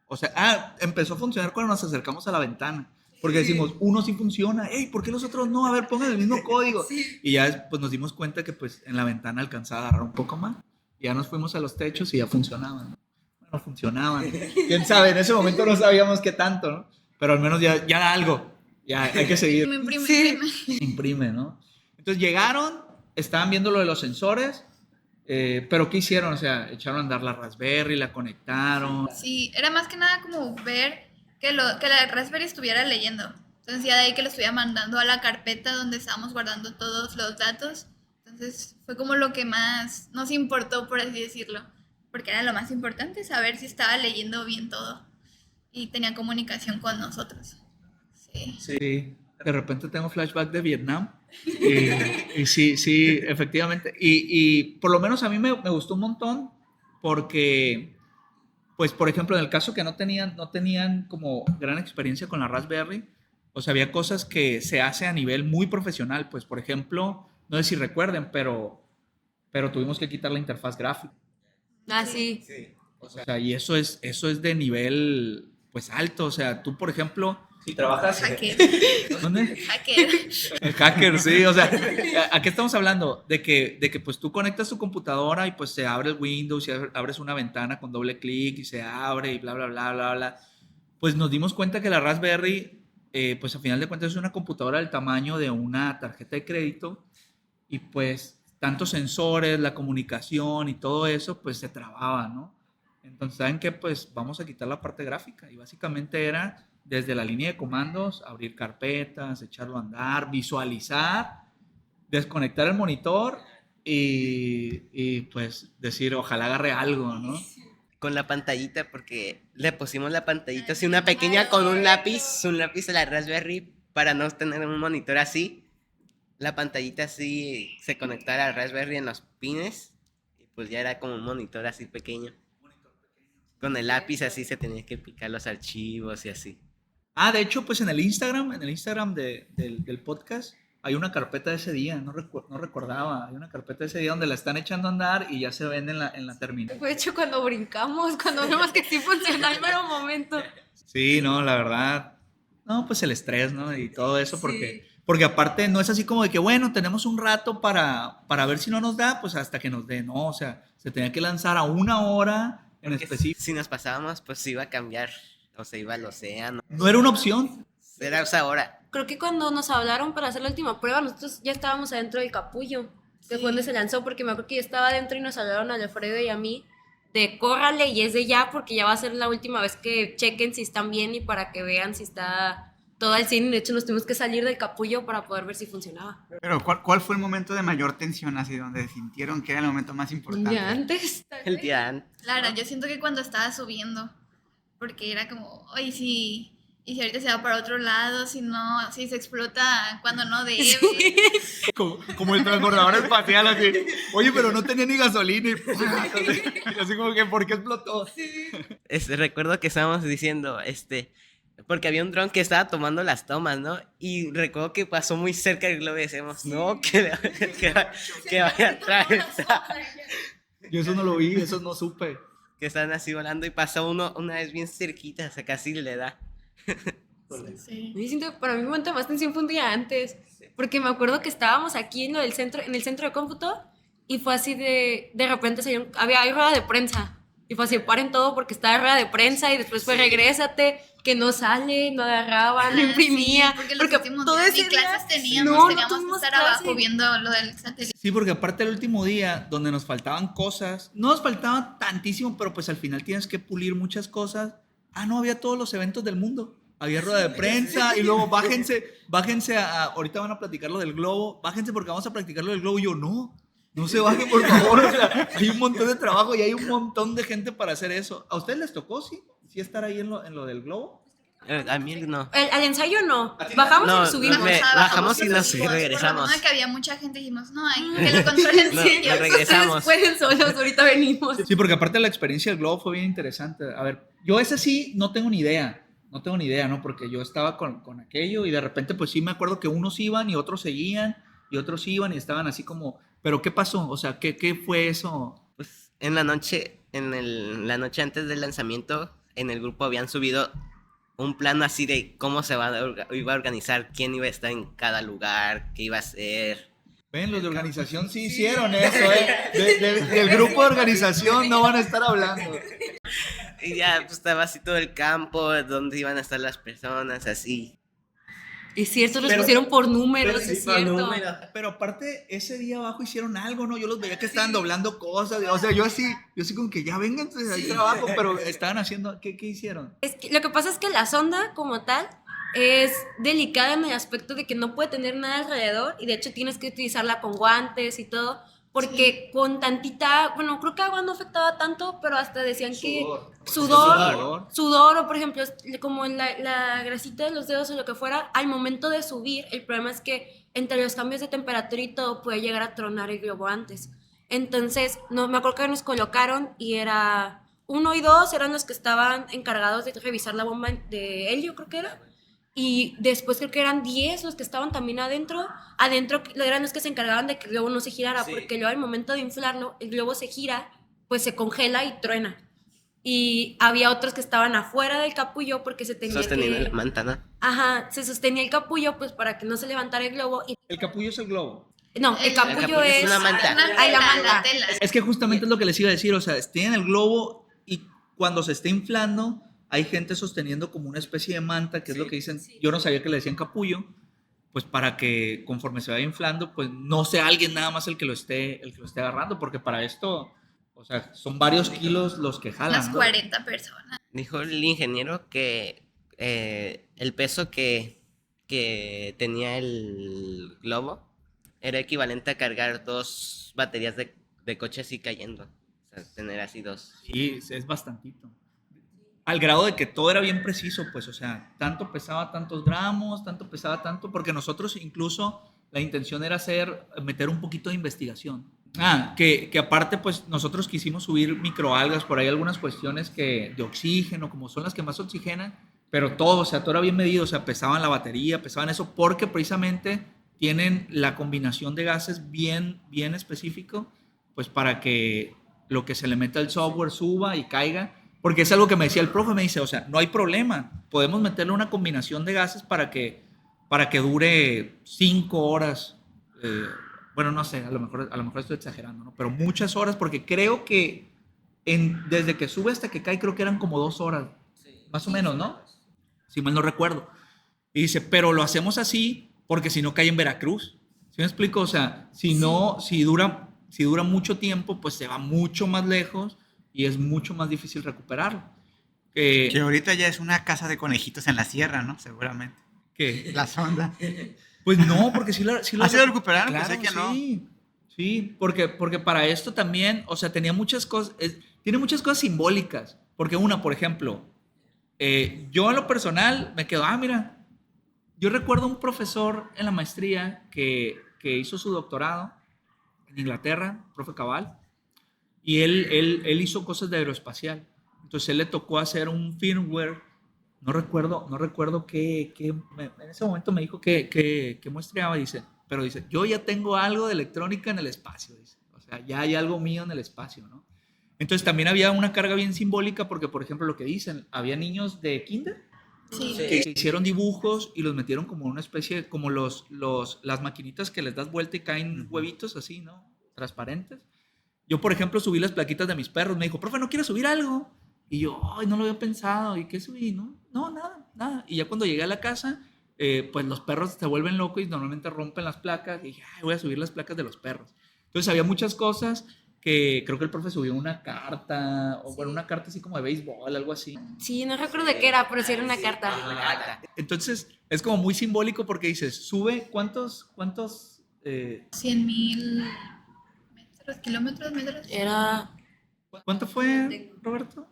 o sea, empezó a funcionar cuando nos acercamos a la ventana. Porque decimos, uno sí funciona, ¿por qué los otros no? A ver, pongan el mismo código. Sí. Y ya pues nos dimos cuenta que pues en la ventana alcanzaba a agarrar un poco más. Ya nos fuimos a los techos y ya funcionaban, ¿no? Bueno, funcionaban. Quién sabe, en ese momento no sabíamos qué tanto, ¿no? Pero al menos ya da algo. Ya hay que seguir. Imprime, ¿no? Entonces llegaron, estaban viendo lo de los sensores, pero ¿qué hicieron? O sea, echaron a andar la Raspberry, la conectaron. Sí, era más que nada como ver que la Raspberry estuviera leyendo. Entonces ya de ahí que lo estuviera mandando a la carpeta donde estábamos guardando todos los datos. Entonces fue como lo que más nos importó, por así decirlo. Porque era lo más importante, saber si estaba leyendo bien todo. Y tenía comunicación con nosotros. Sí. De repente tengo flashback de Vietnam. Y sí, efectivamente. Y por lo menos a mí me gustó un montón porque... Pues, por ejemplo, en el caso que no tenían como gran experiencia con la Raspberry, o sea, había cosas que se hace a nivel muy profesional. Pues, por ejemplo, no sé si recuerden, pero tuvimos que quitar la interfaz gráfica. Sí. O sea, y eso es de nivel, pues, alto. O sea, tú, por ejemplo, si trabajas... Hacker. ¿Dónde? Hacker. El hacker, sí. O sea, ¿a qué estamos hablando? De que pues tú conectas tu computadora y pues se abre el Windows y abres una ventana con doble clic y se abre y bla, bla, bla, bla, bla. Pues nos dimos cuenta que la Raspberry, pues a final de cuentas es una computadora del tamaño de una tarjeta de crédito y pues tantos sensores, la comunicación y todo eso, pues se trababa, ¿no? Entonces, ¿saben qué? Pues vamos a quitar la parte gráfica y básicamente era desde la línea de comandos, abrir carpetas, echarlo a andar, visualizar, desconectar el monitor y pues decir, ojalá agarre algo, ¿no? Con la pantallita, porque le pusimos la pantallita así, una pequeña con un lápiz a la Raspberry para no tener un monitor así. La pantallita así se conectara a la Raspberry en los pines y pues ya era como un monitor así pequeño. Con el lápiz así se tenía que picar los archivos y así. Ah, de hecho, pues en el Instagram del podcast, hay una carpeta de ese día, no recordaba, hay una carpeta de ese día donde la están echando a andar y ya se ven en la terminal. Fue hecho cuando brincamos, cuando vimos que sí funcionó al mero momento. Sí, no, la verdad, no, pues el estrés, ¿no? Y todo eso, Sí. porque aparte no es así como de que, bueno, tenemos un rato para ver si no nos da, pues hasta que nos dé, no, o sea, se tenía que lanzar a una hora en Porque específico. si nos pasábamos, pues se iba a cambiar o se iba al océano. No era una opción. Era esa hora. Creo que cuando nos hablaron para hacer la última prueba, nosotros ya estábamos adentro del capullo, que fue donde se lanzó, porque me acuerdo que ya estaba adentro y nos hablaron a Alfredo y a mí de córrale y es de ya, porque ya va a ser la última vez que chequen si están bien y para que vean si está todo al 100. De hecho, nos tuvimos que salir del capullo para poder ver si funcionaba. Pero ¿cuál fue el momento de mayor tensión así donde sintieron que era el momento más importante? Ya antes. tal El vez. día antes. Claro, yo siento que cuando estaba subiendo, porque era como, oye, y si ahorita se va para otro lado, si no, si se explota cuando no debe. Como el transbordador espacial, así. Oye, pero no tenía ni gasolina. Y así como que, ¿por qué explotó? Recuerdo que estábamos diciendo, porque había un dron que estaba tomando las tomas, ¿no? Y recuerdo que pasó muy cerca del globo y decíamos, no, que vaya a atravesar. Yo eso no lo vi, eso no supe. Que están así volando y pasó uno una vez bien cerquita, o sea, casi le da. Sí. Yo siento que para mí el momento de más tensión fue un día antes, porque me acuerdo que estábamos aquí en el centro de cómputo y fue así de repente hay rueda de prensa y fue así, paren todo porque estaba rueda de prensa y después fue regrésate, que no sale, no agarraba, no imprimía, Sí, porque los últimos todo días ese ni día clases teníamos, no teníamos que tuvimos estar clase. abajo viendo lo del satélite. Sí, porque aparte el último día donde nos faltaban cosas, no nos faltaba tantísimo, pero pues al final tienes que pulir muchas cosas. Ah, no, había todos los eventos del mundo. Había rueda de prensa y luego bájense ahorita van a platicar lo del globo, bájense porque vamos a practicar lo del globo. Y yo, no se bajen por favor, o sea, hay un montón de trabajo y hay un montón de gente para hacer eso. ¿A ustedes les tocó, sí estar ahí en lo del globo? A mí no. Al ensayo no, bajamos No, y subimos. bajamos y nos subimos. regresamos. Por lo menos que había mucha gente, dijimos, no, hay que lo controlen No, ellos. nos regresamos. Ustedes pueden solos, ahorita venimos. Sí, porque aparte la experiencia del globo fue bien interesante. A ver, yo ese sí no tengo ni idea, ¿no? Porque yo estaba con aquello y de repente pues sí me acuerdo que unos iban y otros seguían y otros iban y estaban así como, ¿pero qué pasó? O sea, ¿qué fue eso? Pues en la noche, la noche antes del lanzamiento, en el grupo habían subido un plano así de cómo iba a organizar, quién iba a estar en cada lugar, qué iba a hacer. Ven, los de organización sí hicieron eso, del grupo de organización no van a estar hablando. Y ya pues, estaba así todo el campo, donde iban a estar las personas, así. Es cierto, los Pero- pusieron por números, pero es sí, por cierto. número. Pero aparte, ese día abajo hicieron algo, ¿no? Yo los veía que estaban doblando cosas, o sea, yo así como que ya vengan, pues, hay trabajo, pero estaban haciendo, ¿qué hicieron? Es que, lo que pasa es que la sonda como tal es delicada en el aspecto de que no puede tener nada alrededor y de hecho tienes que utilizarla con guantes y todo porque con tantita, bueno, creo que agua no afectaba tanto, pero hasta decían que sudor o por ejemplo como la grasita de los dedos o lo que fuera, al momento de subir, el problema es que entre los cambios de temperatura y todo puede llegar a tronar el globo antes. Entonces, no, me acuerdo que nos colocaron y era 1 y 2 eran los que estaban encargados de revisar la bomba de helio, creo que era. Y después creo que eran 10 los que estaban también adentro. Adentro eran los que se encargaban de que el globo no se girara, Sí. porque luego al momento de inflarlo, el globo se gira, pues se congela y truena. y había otros que estaban afuera del capullo porque se tenía Sosteniendo que... la manta, ¿no? Ajá, se sostenía el capullo pues para que no se levantara el globo. Y... El capullo es el globo. No, el El capullo, capullo es es... una manta. Ay, la La manta. tela. Es que justamente es lo que les iba a decir, o sea, tienen el globo y cuando se está inflando hay gente sosteniendo como una especie de manta, que es lo que dicen, yo no sabía que le decían capullo, pues para que conforme se vaya inflando, pues no sea alguien nada más el que lo esté agarrando, porque para esto, o sea, son varios kilos los que jalan, Unas ¿no? 40 personas. Dijo el ingeniero que el peso que tenía el globo era equivalente a cargar 2 baterías de coche así cayendo. O sea, tener así 2. Sí, es bastantito. Al grado de que todo era bien preciso, pues, o sea, tanto pesaba tantos gramos, tanto pesaba tanto, porque nosotros incluso la intención era meter un poquito de investigación. Que aparte, pues, nosotros quisimos subir microalgas, por ahí algunas cuestiones de oxígeno, como son las que más oxigenan, pero todo, o sea, todo era bien medido, o sea, pesaban la batería, pesaban eso, porque precisamente tienen la combinación de gases bien específico, pues, para que lo que se le meta al software suba y caiga. Porque es algo que me decía el profe, me dice, o sea, no hay problema, podemos meterle una combinación de gases para que dure 5 horas, bueno, no sé, a lo mejor estoy exagerando, ¿no? Pero muchas horas, porque creo que desde que sube hasta que cae, creo que eran como 2 horas, más o menos, ¿no? Si mal no recuerdo. Y dice, pero lo hacemos así porque si no cae en Veracruz. ¿Sí me explico? O sea, si dura mucho tiempo, pues se va mucho más lejos y es mucho más difícil recuperarlo. Que ahorita ya es una casa de conejitos en la sierra, ¿no? Seguramente. ¿Qué? La sonda. Pues no, porque sí la ¿Sí lo recuperaron? Claro, Pensé que no. Sí, porque para esto también, o sea, tenía muchas cosas, tiene muchas cosas simbólicas. Porque una, por ejemplo, yo en lo personal me quedo, mira, yo recuerdo un profesor en la maestría que hizo su doctorado en Inglaterra, profe Cabal, y él hizo cosas de aeroespacial. Entonces él le tocó hacer un firmware, no recuerdo qué, en ese momento me dijo que muestreaba, dice, pero dice, yo ya tengo algo de electrónica en el espacio, dice, o sea, ya hay algo mío en el espacio, ¿no? Entonces también había una carga bien simbólica porque, por ejemplo, lo que dicen, había niños de kinder Sí. que hicieron dibujos y los metieron como una especie, como las maquinitas que les das vuelta y caen huevitos así, ¿no? Transparentes. Yo, por ejemplo, subí las plaquitas de mis perros. Me dijo, profe, ¿no quieres subir algo? Y yo, ay, no lo había pensado. ¿Y qué subí? No, nada. Y ya cuando llegué a la casa, pues los perros se vuelven locos y normalmente rompen las placas. Y dije, ay, voy a subir las placas de los perros. Entonces había muchas cosas que creo que el profe subió una carta, o bueno, una carta así como de béisbol, algo así. Sí, no recuerdo de qué era, pero sí era una carta. Entonces es como muy simbólico porque dices, sube, ¿cuántos 100,000 metros, kilómetros, metros. Era... ¿Cuánto fue, Roberto?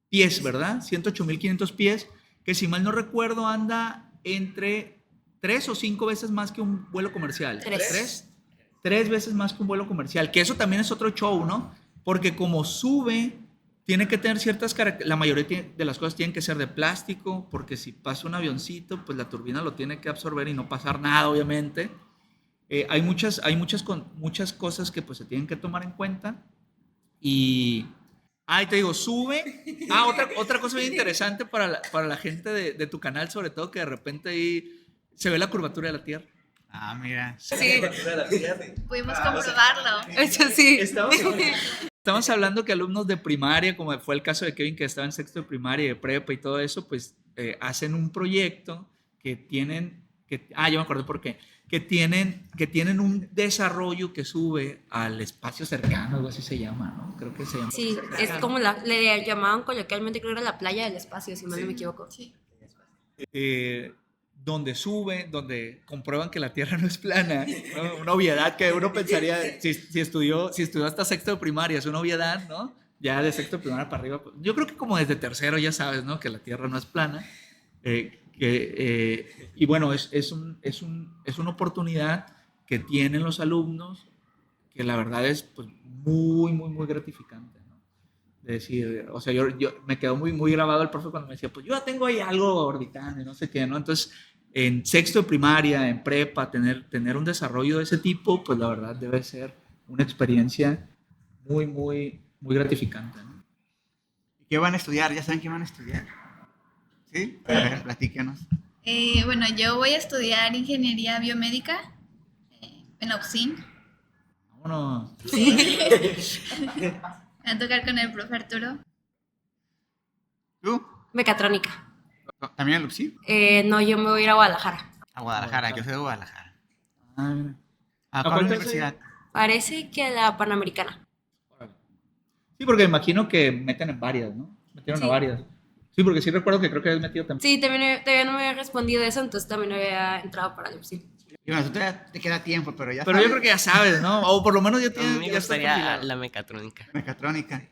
Pies, ¿verdad? 108.500 pies, que si mal no recuerdo anda entre 3 o 5 veces más que un vuelo comercial. Tres veces más que un vuelo comercial, que eso también es otro show, ¿no? Porque como sube, tiene que tener ciertas características, la mayoría de las cosas tienen que ser de plástico, porque si pasa un avioncito, pues la turbina lo tiene que absorber y no pasar nada, obviamente. Hay muchas cosas que pues se tienen que tomar en cuenta. Y te digo, sube. Otra cosa bien interesante para la gente de tu canal, sobre todo, que de repente ahí se ve la curvatura de la Tierra. Mira. Sí, Pudimos comprobarlo. eso sí. Estamos hablando que alumnos de primaria, como fue el caso de Kevin, que estaba en sexto de primaria y de prepa y todo eso, pues hacen un proyecto que tienen, yo me acuerdo por qué, que tienen un desarrollo que sube al espacio cercano, algo así se llama, ¿no? Creo que se llama. Sí, es como le llamaban coloquialmente, creo que era la playa del espacio, si mal no me equivoco. Sí. Donde comprueban que la Tierra no es plana, ¿no? Una obviedad que uno pensaría, si estudió hasta sexto de primaria, es una obviedad, ¿no? Ya de sexto de primaria para arriba, yo creo que como desde tercero ya sabes, ¿no? Que la Tierra no es plana. Y bueno, es una oportunidad que tienen los alumnos que la verdad es pues, muy, muy, muy gratificante, ¿no? De decir, o sea, yo me quedó muy, muy grabado el profe cuando me decía, pues yo ya tengo ahí algo orbitando y no sé qué, ¿no? Entonces, en sexto de primaria, en prepa, tener un desarrollo de ese tipo, pues la verdad debe ser una experiencia muy, muy, muy gratificante, ¿no? ¿Qué van a estudiar? ¿Ya saben qué van a estudiar? ¿Sí? A ver, platícanos. Bueno, yo voy a estudiar ingeniería biomédica en la UPSIN. Vámonos. Me va a tocar con el profe Arturo. ¿Tú? Mecatrónica. ¿También al UPSI? No, yo me voy a ir a Guadalajara. A Guadalajara, yo soy de Guadalajara. Ah, mira. ¿A ¿A cuál cuál universidad? Parece que a la Panamericana. Órale. Sí, porque imagino que meten en varias, ¿no? Metieron a Sí. varias. Sí, porque sí recuerdo que creo que habías metido también. Sí, todavía no me había respondido eso, entonces también había entrado para el UPSI. Y bueno, tú te queda tiempo, pero ya Pero yo sabes. creo que ya sabes, ¿no? O por lo menos ya A mí tienes. me Ya estás gustaría perfilado. la mecatrónica. Mecatrónica.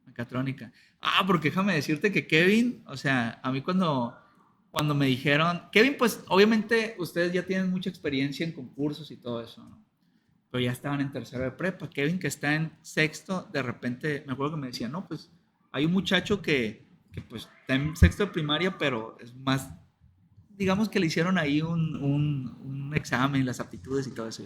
Mecatrónica. Ah, porque déjame decirte que Kevin, o sea, a mí cuando me dijeron, Kevin, pues obviamente ustedes ya tienen mucha experiencia en concursos y todo eso, ¿no? Pero ya estaban en tercero de prepa. Kevin, que está en sexto, de repente, me acuerdo que me decía, no, pues hay un muchacho que pues está en sexto de primaria, pero es más, digamos que le hicieron ahí un examen, las aptitudes y todo eso.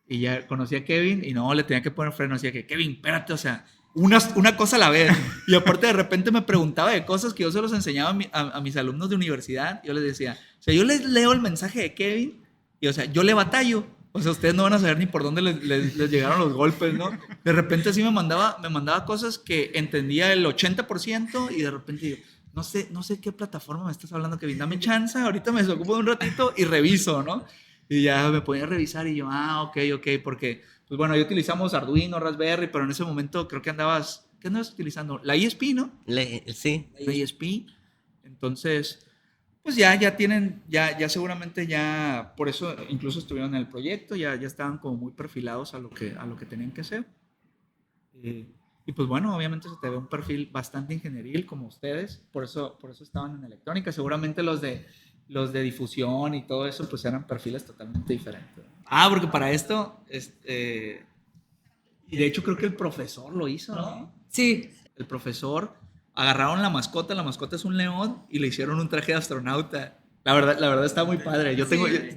Y ya conocí a Kevin y no, le tenía que poner freno. Decía que, Kevin, espérate, o sea, una cosa a la vez. Y aparte de repente me preguntaba de cosas que yo se los enseñaba a mis alumnos de universidad. Yo les decía, o sea, yo les leo el mensaje de Kevin y, o sea, yo le batallo. O sea, ustedes no van a saber ni por dónde les llegaron los golpes, ¿no? De repente así me mandaba cosas que entendía el 80% y de repente digo, no sé qué plataforma me estás hablando, Kevin, dame chance, ahorita me desocupo un ratito y reviso, ¿no? Y ya me podía revisar y yo, ok, porque, pues bueno, ahí utilizamos Arduino, Raspberry, pero en ese momento creo que ¿qué andabas utilizando? La ESP, ¿no? Sí. La ESP. Entonces, pues ya tienen, ya seguramente ya, por eso incluso estuvieron en el proyecto, ya estaban como muy perfilados a lo que tenían que hacer. Y pues bueno, obviamente se te ve un perfil bastante ingenieril como ustedes, por eso estaban en electrónica. Seguramente los de difusión y todo eso, pues eran perfiles totalmente diferentes. Ah, porque para esto, y de hecho creo que el profesor lo hizo, ¿no? Sí. El profesor agarraron la mascota es un león y le hicieron un traje de astronauta. La verdad está muy padre.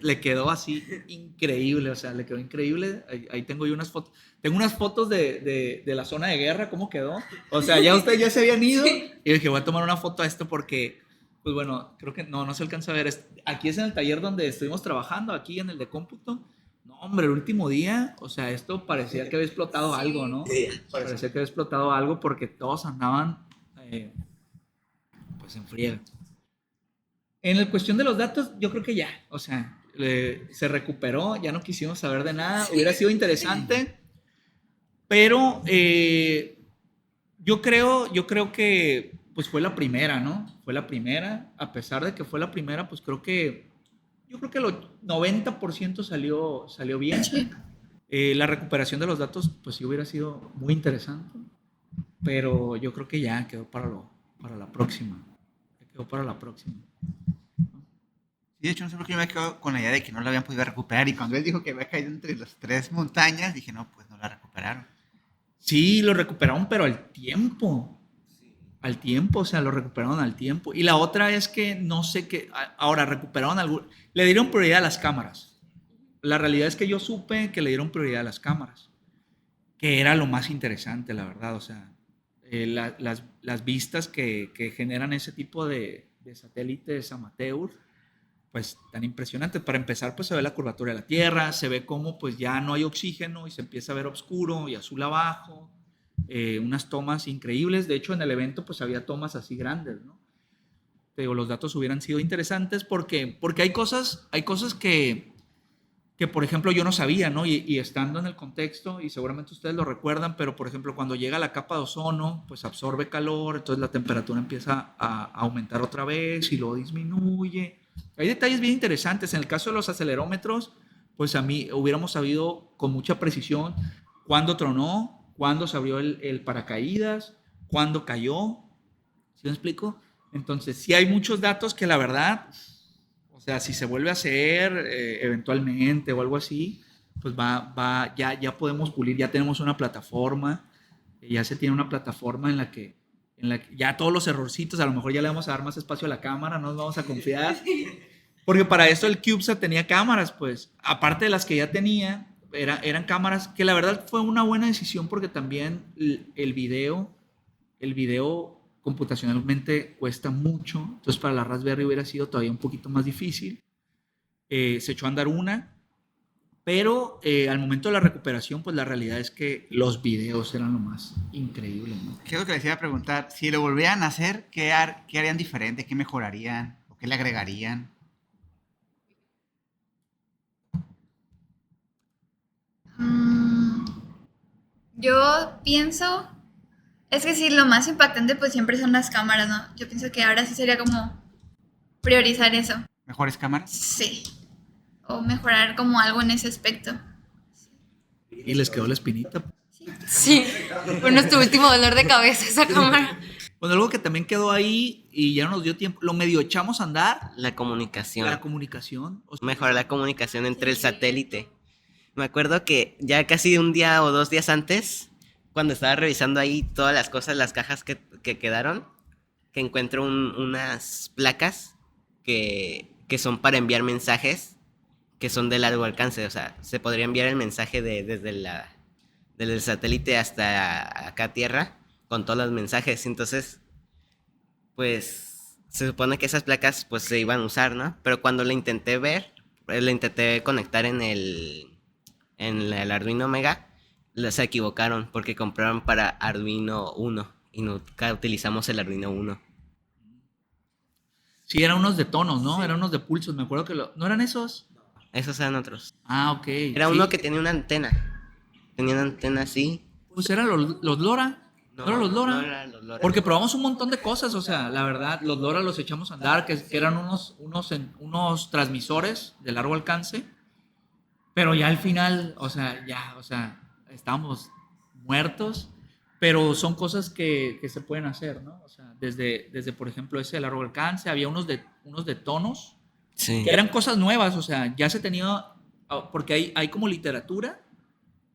Le quedó así increíble, o sea, le quedó increíble. Ahí tengo yo unas fotos. Tengo unas fotos de la zona de guerra, cómo quedó. O sea, ya ustedes ya se habían ido. Y dije, voy a tomar una foto a esto porque, pues bueno, creo que no se alcanza a ver. Aquí es en el taller donde estuvimos trabajando, aquí en el de cómputo. No, hombre, el último día, o sea, esto parecía que había explotado algo, ¿no? Parecía que había explotado algo porque todos andaban, pues en friega. En la cuestión de los datos, yo creo que ya, o sea, se recuperó, ya no quisimos saber de nada, hubiera sido interesante, pero yo creo que pues fue la primera, ¿no? Fue la primera, a pesar de que fue la primera, pues yo creo que el 90% salió bien. La recuperación de los datos, pues sí hubiera sido muy interesante, pero yo creo que ya quedó para la próxima. Quedó para la próxima. Sí, de hecho, no sé por qué yo me quedo con la idea de que no la habían podido recuperar. Y cuando él dijo que había caído entre las 3 montañas, dije, no, pues no la recuperaron. Sí, lo recuperaron, pero al tiempo. Al tiempo, o sea, lo recuperaron al tiempo. Y la otra es que no sé qué. Ahora, le dieron prioridad a las cámaras. La realidad es que yo supe que le dieron prioridad a las cámaras, que era lo más interesante, la verdad. O sea, las vistas que generan ese tipo de satélites amateur, pues tan impresionantes. Para empezar, pues se ve la curvatura de la Tierra, se ve cómo pues ya no hay oxígeno y se empieza a ver oscuro y azul abajo. Unas tomas increíbles. De hecho, en el evento pues había tomas así grandes, ¿no? Te digo, los datos hubieran sido interesantes porque hay cosas que por ejemplo yo no sabía, ¿no? Y estando en el contexto, y seguramente ustedes lo recuerdan, pero por ejemplo cuando llega la capa de ozono, pues absorbe calor, entonces la temperatura empieza a aumentar otra vez y luego disminuye. Hay detalles bien interesantes. En el caso de los acelerómetros, pues a mí hubiéramos sabido con mucha precisión cuándo tronó, cuándo se abrió el paracaídas, cuándo cayó. ¿Sí me explico? Entonces, sí hay muchos datos que la verdad, o sea, si se vuelve a hacer eventualmente o algo así, pues ya podemos pulir, ya tenemos una plataforma, ya se tiene una plataforma en la que ya todos los errorcitos, a lo mejor ya le vamos a dar más espacio a la cámara, no nos vamos a confiar. Porque para eso el CubeSat tenía cámaras, pues, aparte de las que ya tenía, Eran cámaras que la verdad fue una buena decisión porque también el video computacionalmente cuesta mucho. Entonces para la Raspberry hubiera sido todavía un poquito más difícil. Se echó a andar una, pero al momento de la recuperación, pues la realidad es que los videos eran lo más increíble, ¿no? ¿Qué es lo que les iba a preguntar? Si lo volvieran a hacer, ¿qué harían diferente? ¿Qué mejorarían? ¿O qué le agregarían? Mm, yo pienso, es que sí, lo más impactante pues siempre son las cámaras, ¿no? Yo pienso que ahora sí sería como priorizar eso. ¿Mejores cámaras? Sí. O mejorar como algo en ese aspecto. Y les quedó la espinita. Sí, fue nuestro último dolor de cabeza esa cámara. Bueno, algo que también quedó ahí y ya no nos dio tiempo, lo medio echamos a andar, La comunicación. la comunicación. O sea, Mejorar la comunicación entre el satélite. Me acuerdo que ya casi un día o 2 días antes, cuando estaba revisando ahí todas las cosas, las cajas que quedaron, que encuentro unas placas que son para enviar mensajes que son de largo alcance. O sea, se podría enviar el mensaje desde el satélite hasta acá a Tierra con todos los mensajes. Entonces, pues se supone que esas placas pues se iban a usar, ¿no? Pero cuando la intenté ver, la intenté conectar en el Arduino Mega, se equivocaron porque compraron para Arduino 1 y nunca utilizamos el Arduino 1. sí, eran unos de tonos, ¿no? Eran unos de pulsos, me acuerdo que ¿no eran esos? Esos eran otros. Ah, ok. Era sí. uno que tenía una antena. Tenía una antena así. Pues eran los LoRa. ¿No eran los LoRa? No eran los LoRa. Porque probamos un montón de cosas, o sea, la verdad, los LoRa los echamos a andar, que eran unos transmisores de largo alcance, pero ya al final, o sea, estábamos muertos, pero son cosas que se pueden hacer, ¿no? O sea, desde por ejemplo, ese de largo alcance, había unos de tonos, Sí. que eran cosas nuevas, o sea, ya se tenía, porque hay como literatura,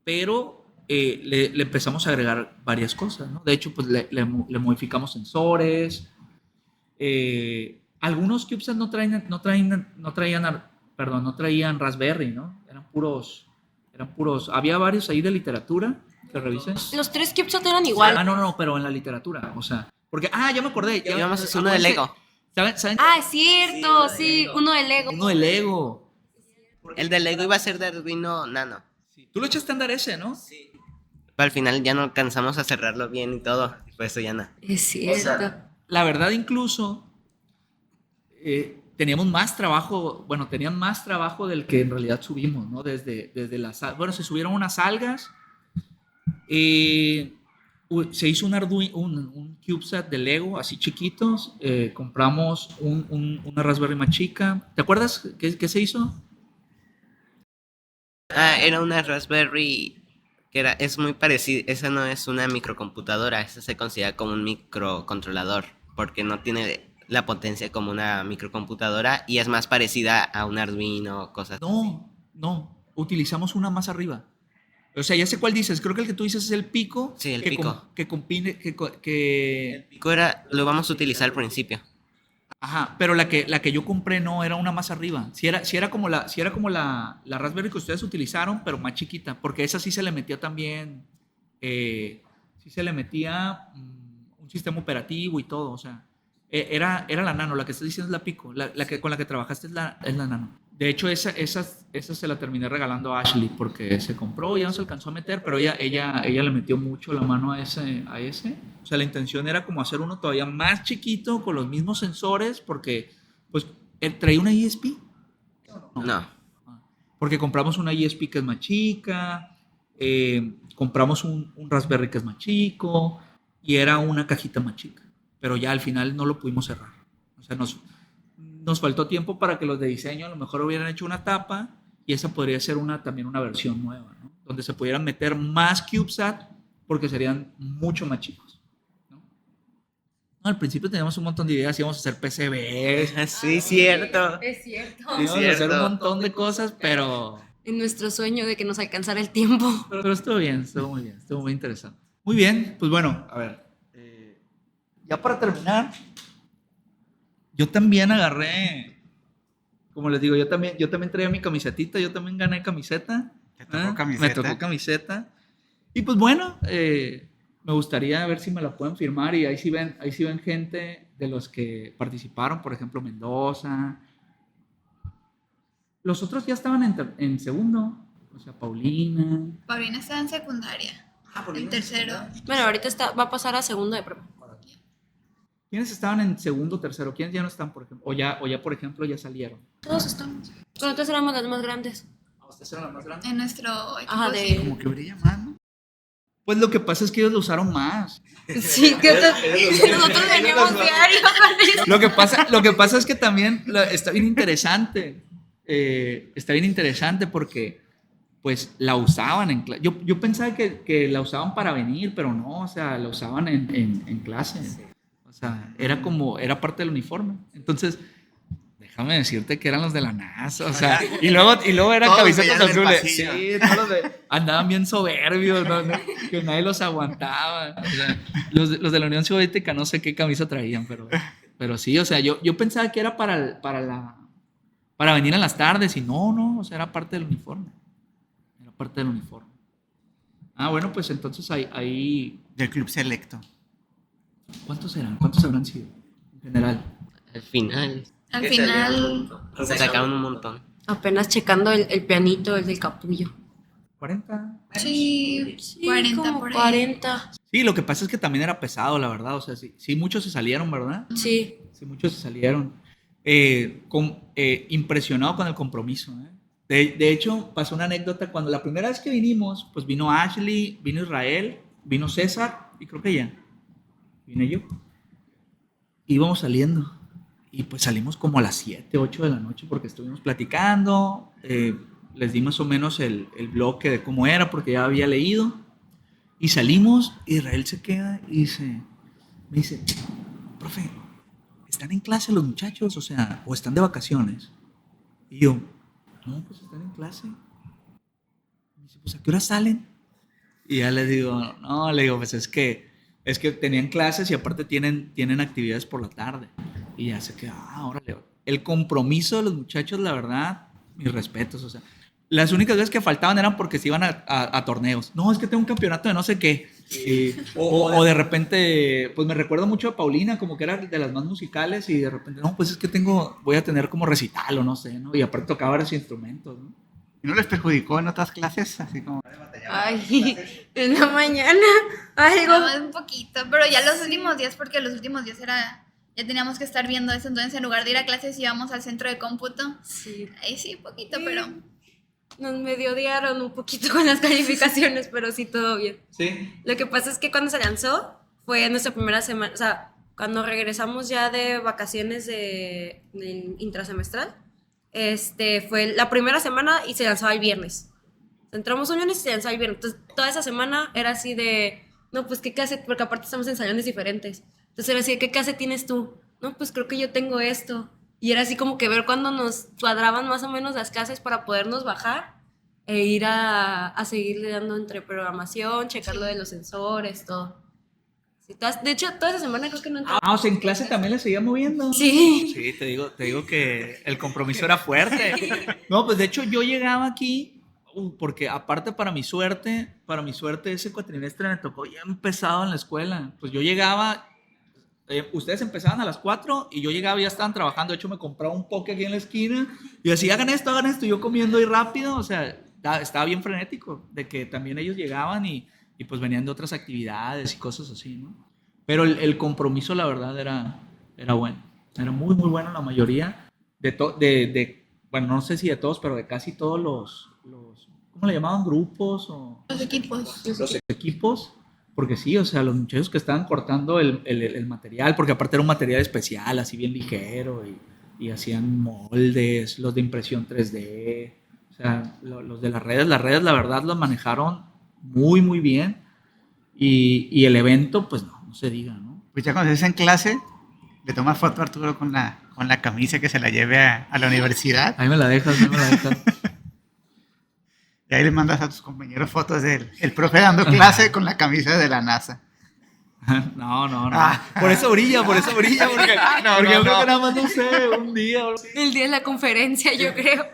pero le empezamos a agregar varias cosas, ¿no? De hecho, pues le modificamos sensores. Algunos CubeSat no traían Raspberry, ¿no? Eran puros. Había varios ahí de literatura que revisé. Los 3 CubeSat eran igual. No, pero en la literatura, o sea, porque ya me acordé. Íbamos a hacer uno de Lego. ¿Saben? Ah, es cierto, sí, uno de Lego. Uno de Lego. El de Lego iba a ser de Arduino Nano. Tú lo echaste a andar ese, ¿no? Sí. Pero al final ya no alcanzamos a cerrarlo bien y todo. Por eso ya no. Es cierto. La verdad, incluso tenían más trabajo del que en realidad subimos, ¿no? Desde bueno, se subieron unas algas, se hizo un CubeSat de Lego, así chiquitos, compramos una Raspberry más chica. ¿Te acuerdas qué se hizo? Era una Raspberry que es muy parecida. Esa no es una microcomputadora, esa se considera como un microcontrolador, porque no tiene la potencia como una microcomputadora y es más parecida a un Arduino, cosas así. No, utilizamos una más arriba. O sea, ya sé cuál dices, creo que el que tú dices es el Pico. Sí, el Pico. Que El Pico lo vamos a utilizar al principio. Ajá, pero la que yo compré no era una más arriba. Sí era como la Raspberry que ustedes utilizaron, pero más chiquita, porque esa sí se le metía también, sí se le metía un sistema operativo y todo, o sea, era la Nano, la que estás diciendo es la Pico, con la que trabajaste es la Nano. De hecho, esa se la terminé regalando a Ashley porque se compró, ya no se alcanzó a meter, pero ella le metió mucho la mano a ese. O sea, la intención era como hacer uno todavía más chiquito con los mismos sensores porque, pues, traía una ESP. No. Porque compramos una ESP que es más chica, compramos un Raspberry que es más chico y era una cajita más chica. Pero ya al final no lo pudimos cerrar. O sea, nos faltó tiempo para que los de diseño a lo mejor hubieran hecho una tapa y esa podría ser también una versión nueva, ¿no? Donde se pudieran meter más CubeSat porque serían mucho más chicos, ¿no? Al principio teníamos un montón de ideas, íbamos a hacer PCBs, Sí, cierto. Es cierto. íbamos a hacer un montón de cosas, pero En nuestro sueño de que nos alcanzara el tiempo. estuvo bien, estuvo muy bien, estuvo muy interesante. Muy bien, pues bueno, a ver, ya para terminar, yo también agarré, como les digo, yo también traía mi camisetita, yo también gané camiseta. tocó Me camiseta. tocó camiseta. Y pues bueno, me gustaría ver si me la pueden firmar. Y ahí sí ven gente de los que participaron, por ejemplo, Mendoza. Los otros ya estaban en segundo. O sea, Paulina. Paulina estaba en secundaria. En tercero. Bueno, ahorita va a pasar a segundo de prepa. ¿Quiénes estaban en segundo, tercero? ¿Quiénes ya no están, por ejemplo? O ya por ejemplo, ya salieron. Todos estamos. Nosotros éramos las más grandes. ¿Ustedes eran las más grandes? En nuestro equipo. Ajá, sí. Como que brilla más, ¿no? Pues lo que pasa es que ellos lo usaron más. Sí, que nosotros veníamos diario con eso. Lo que pasa es que también está bien interesante. Está bien interesante porque pues la usaban en clase. Yo pensaba que la usaban para venir, pero no, o sea, la usaban en clase. O sea, era parte del uniforme. Entonces, déjame decirte que eran los de la NASA, o sea, y luego eran Todos camisetas veían el azules. pasillo. Sí, andaban bien soberbios, ¿no? Que nadie los aguantaba. O sea, los de la Unión Soviética no sé qué camisa traían, pero sí, o sea, yo pensaba que era para venir en las tardes y no, o sea, era parte del uniforme. Era parte del uniforme. Ah, bueno, pues entonces ahí Del club selecto. ¿cuántos eran? ¿Cuántos habrán sido en general? Al final Al final, se sacaron un montón. Apenas checando el pianito, el del capullo. ¿40? sí, 40 como por ahí. 40. Sí, lo que pasa es que también era pesado, la verdad. O sea, sí muchos se salieron, ¿verdad? Sí. Sí, muchos se salieron. Impresionado con el compromiso. De hecho, pasó una anécdota. Cuando la primera vez que vinimos, pues vino Ashley, vino Israel, vino César y creo que ya. Vine yo. Íbamos saliendo. Y pues salimos como a las 7, 8 de la noche porque estuvimos platicando. Les di más o menos el bloque de cómo era porque ya había leído. Y salimos, Israel se queda y me dice, profe, ¿están en clase los muchachos? O sea, ¿o están de vacaciones? Y yo, no, pues están en clase. Me dice, pues ¿a qué hora salen? Y ya le digo, no, le digo, pues es que tenían clases y aparte tienen actividades por la tarde. Y ya se queda, órale. El compromiso de los muchachos, la verdad, mis respetos, o sea, las únicas veces que faltaban eran porque se iban a torneos. No, es que tengo un campeonato de no sé qué. O de repente, pues me recuerdo mucho a Paulina, como que era de las más musicales, y de repente, no, pues es que voy a tener como recital o no sé, ¿no? Y aparte tocaba varios instrumentos, ¿no? ¿Y no les perjudicó en otras clases? Así como... Ay, en la mañana, algo. No, un poquito, pero ya los últimos días, porque los últimos días ya teníamos que estar viendo eso, entonces en lugar de ir a clases íbamos al centro de cómputo. Sí. Ahí sí, poquito, pero Nos medio odiaron un poquito con las calificaciones, pero sí, todo bien. Sí. Lo que pasa es que cuando se lanzó fue nuestra primera semana, o sea, cuando regresamos ya de vacaciones del intrasemestral, fue la primera semana y se lanzaba el viernes. Entramos un lunes y se lanzaba el viernes. Entonces, toda esa semana era así de, no, pues, ¿qué clase? Porque aparte estamos en salones diferentes. Entonces era así de, ¿qué clase tienes tú? No, pues creo que yo tengo esto. Y era así como que ver cuando nos cuadraban más o menos las clases para podernos bajar e ir a seguirle dando entre programación, checar lo de los sensores, todo. Sí, de hecho, toda esa semana creo que no entraba. Ah, o sea, en clase también le seguía moviendo. Sí. Sí, te digo que el compromiso era fuerte. No, pues de hecho yo llegaba aquí, porque aparte para mi suerte ese cuatrimestre me tocó ya empezado en la escuela. Pues yo llegaba, ustedes empezaban a las 4 y yo llegaba y ya estaban trabajando. De hecho me compraba un poke aquí en la esquina y así, hagan esto, y yo comiendo ahí rápido. O sea, estaba bien frenético de que también ellos llegaban y pues venían de otras actividades y cosas así, ¿no? Pero el compromiso, la verdad, era bueno. Era muy, muy bueno la mayoría. Bueno, no sé si de todos, pero de casi todos los ¿cómo le llamaban? ¿Grupos? O los equipos. los equipos. Porque sí, o sea, los muchachos que estaban cortando el material, porque aparte era un material especial, así bien ligero, y hacían moldes, los de impresión 3D. O sea, los de las redes, la verdad, los manejaron muy, muy bien. Y el evento, pues no se diga, ¿no? Pues ya cuando estés en clase, le tomas foto a Arturo con la camisa que se la lleve a la universidad. Ahí me la dejas. Y ahí le mandas a tus compañeros fotos del el profe dando clase con la camisa de la NASA. No. Por eso brilla, porque yo creo que nada más no sé, un día. El día de la conferencia, yo creo.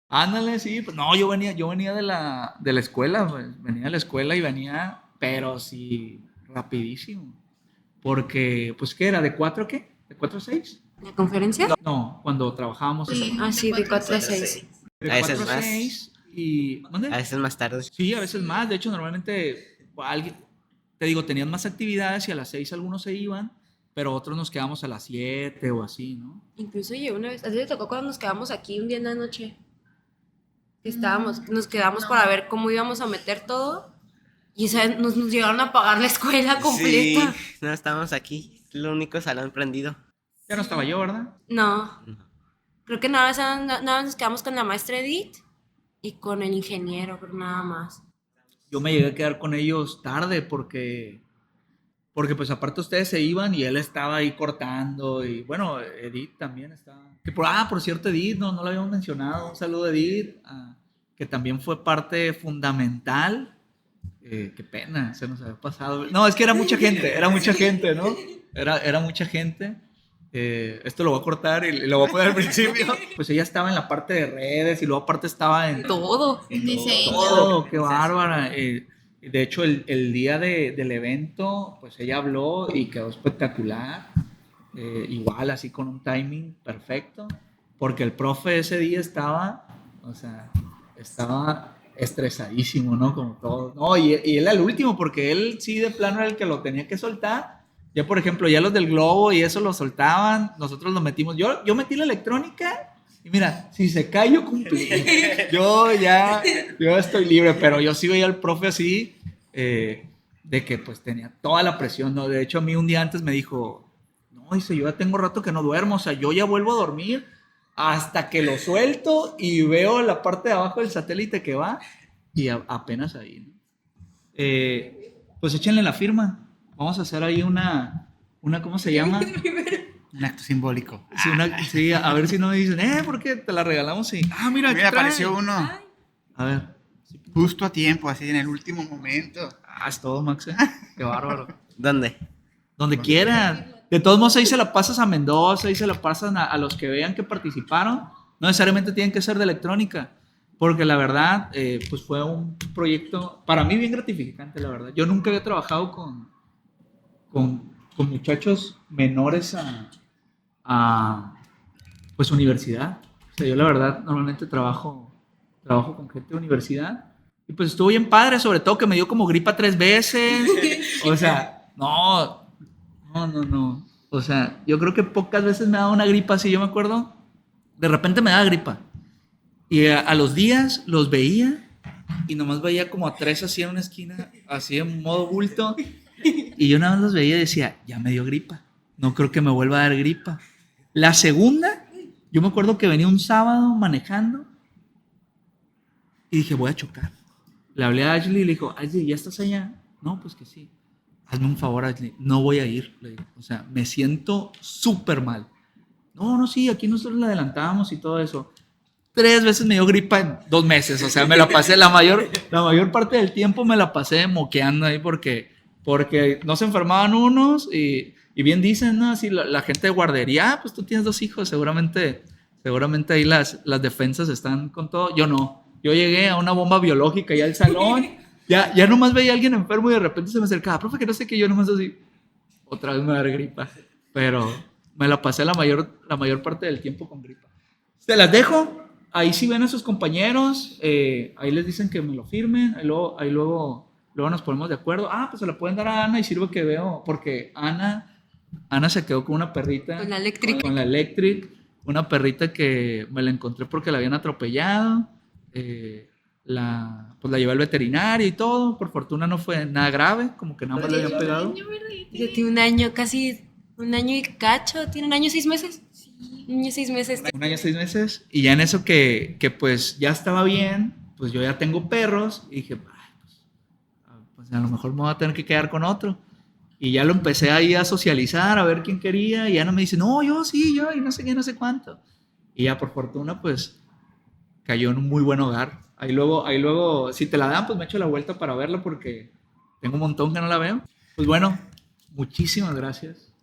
Ándale, sí, pues no, yo venía de la escuela, pues, venía de la escuela y venía, pero sí, rapidísimo. Porque, pues, ¿qué era? ¿De 4 a qué? ¿De 4 a 6? ¿La conferencia? No, cuando trabajábamos Sí, Ah, sí, de 4 a 6. 6. de A veces 4 a más. 6 y... ¿Dónde? A veces más tarde. Sí, a veces más. De hecho, normalmente alguien, te digo, tenían más actividades y a las 6 algunos se iban, pero otros nos quedamos a las 7 o así, ¿no? Incluso yo una vez, ¿a ti te tocó cuando nos quedamos aquí un día en la noche? Que nos quedamos no. para ver cómo íbamos a meter todo y ¿sabes? Nos llegaron a pagar la escuela completa. Sí, no estamos aquí. Es el único salón prendido. Ya no estaba yo, ¿verdad? No, No. creo que nada más nos quedamos con la maestra Edith y con el ingeniero, pero nada más. Yo me llegué a quedar con ellos tarde porque pues aparte ustedes se iban y él estaba ahí cortando y bueno, Edith también estaba. Por cierto, Edith, no lo habíamos mencionado, un saludo a Edith, que también fue parte fundamental. Qué pena, se nos había pasado. No, es que era mucha gente, ¿no? Era mucha gente. Esto lo voy a cortar y lo voy a poner al principio. Pues ella estaba en la parte de redes y luego aparte estaba en Todo. Diseño. todo, qué bárbara. De hecho, el día del evento, pues ella habló y quedó espectacular. Igual, así con un timing perfecto. Porque el profe ese día estaba, o sea, estaba estresadísimo, ¿no? Como todo. No, y él al último, porque él sí de plano era el que lo tenía que soltar. Ya, por ejemplo, ya los del globo y eso lo soltaban, nosotros lo metimos. Yo metí la electrónica y mira, si se cae, yo cumplí. Yo estoy libre, pero yo sí veía al profe así, de que pues tenía toda la presión, ¿no? De hecho, a mí un día antes me dijo, no, dice, yo ya tengo rato que no duermo, o sea, yo ya vuelvo a dormir hasta que lo suelto y veo la parte de abajo del satélite que va y apenas ahí, ¿no? Pues échenle la firma. Vamos a hacer ahí ¿cómo se llama? Un acto simbólico. Sí, sí, a ver si no me dicen, porque te la regalamos y, mira, aquí Mira, trae. apareció uno A ver, justo a tiempo, así en el último momento. es todo, Max, qué bárbaro. ¿Dónde? Donde quieras. De todos modos, ahí se la pasas a Mendoza, ahí se la pasan a los que vean que participaron. No necesariamente tienen que ser de electrónica, porque la verdad, pues fue un proyecto para mí bien gratificante, la verdad. Yo nunca había trabajado con muchachos menores pues universidad. O sea, yo la verdad normalmente trabajo con gente de universidad y pues estuvo bien padre, sobre todo que me dio como gripa 3 veces. O sea, no. O sea, yo creo que pocas veces me ha dado una gripa así, yo me acuerdo. De repente me daba gripa y a los días los veía y nomás veía como a 3 así en una esquina, así en modo bulto. Y yo nada más los veía y decía, ya me dio gripa. No creo que me vuelva a dar gripa. La segunda, yo me acuerdo que venía un sábado manejando y dije, voy a chocar. Le hablé a Ashley y le dijo, Ashley, ¿ya estás allá? No, pues que sí. Hazme un favor, Ashley, no voy a ir. Le digo, o sea, me siento súper mal. No, sí, aquí nosotros le adelantamos y todo eso. 3 veces me dio gripa en 2 meses. O sea, me la pasé la mayor parte del tiempo me la pasé moqueando ahí porque no se enfermaban unos y bien dicen, ¿no? Así la gente de guardería, pues tú tienes 2 hijos, seguramente ahí las defensas están con todo. Yo no. Yo llegué a una bomba biológica ya al salón, ya nomás veía a alguien enfermo y de repente se me acercaba, profe, que no sé qué, yo nomás así, otra vez me va a dar gripa. Pero me la pasé la mayor parte del tiempo con gripa. Te las dejo. Ahí sí ven a sus compañeros, ahí les dicen que me lo firmen, ahí luego nos ponemos de acuerdo. Pues se la pueden dar a Ana y sirve que veo, porque Ana se quedó con una perrita. Con la Electric. Con la Electric, una perrita que me la encontré porque la habían atropellado. Pues la llevé al veterinario y todo. Por fortuna no fue nada grave, como que nada más le habían pegado. Ya tiene un año, casi un año y cacho, tiene un año y 6 meses. Un año y 6 meses. Un año, 6 meses. Y ya en eso que pues ya estaba bien, pues yo ya tengo perros. Y dije, pues a lo mejor me voy a tener que quedar con otro. Y ya lo empecé ahí a socializar, a ver quién quería. Y Ana me dice, no, yo sí, y no sé qué, no sé cuánto. Y ya por fortuna, pues cayó en un muy buen hogar. Ahí luego, si te la dan, pues me echo la vuelta para verla porque tengo un montón que no la veo. Pues bueno, muchísimas gracias.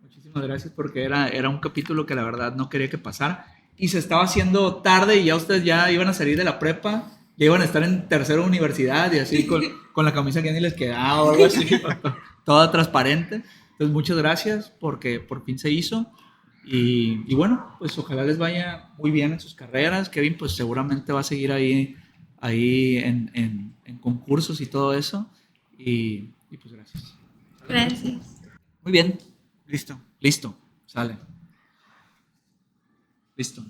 Muchísimas gracias porque era un capítulo que la verdad no quería que pasara. y se estaba haciendo tarde y ya ustedes ya iban a salir de la prepa, ya iban a estar en tercera universidad y así con la camisa que ni les quedaba o algo así, toda transparente. Entonces, muchas gracias porque por fin se hizo. Y bueno, pues ojalá les vaya muy bien en sus carreras. Kevin, pues seguramente va a seguir ahí en concursos y todo eso. Y pues gracias. Gracias. Muy bien, Listo. listo, sale. Listo.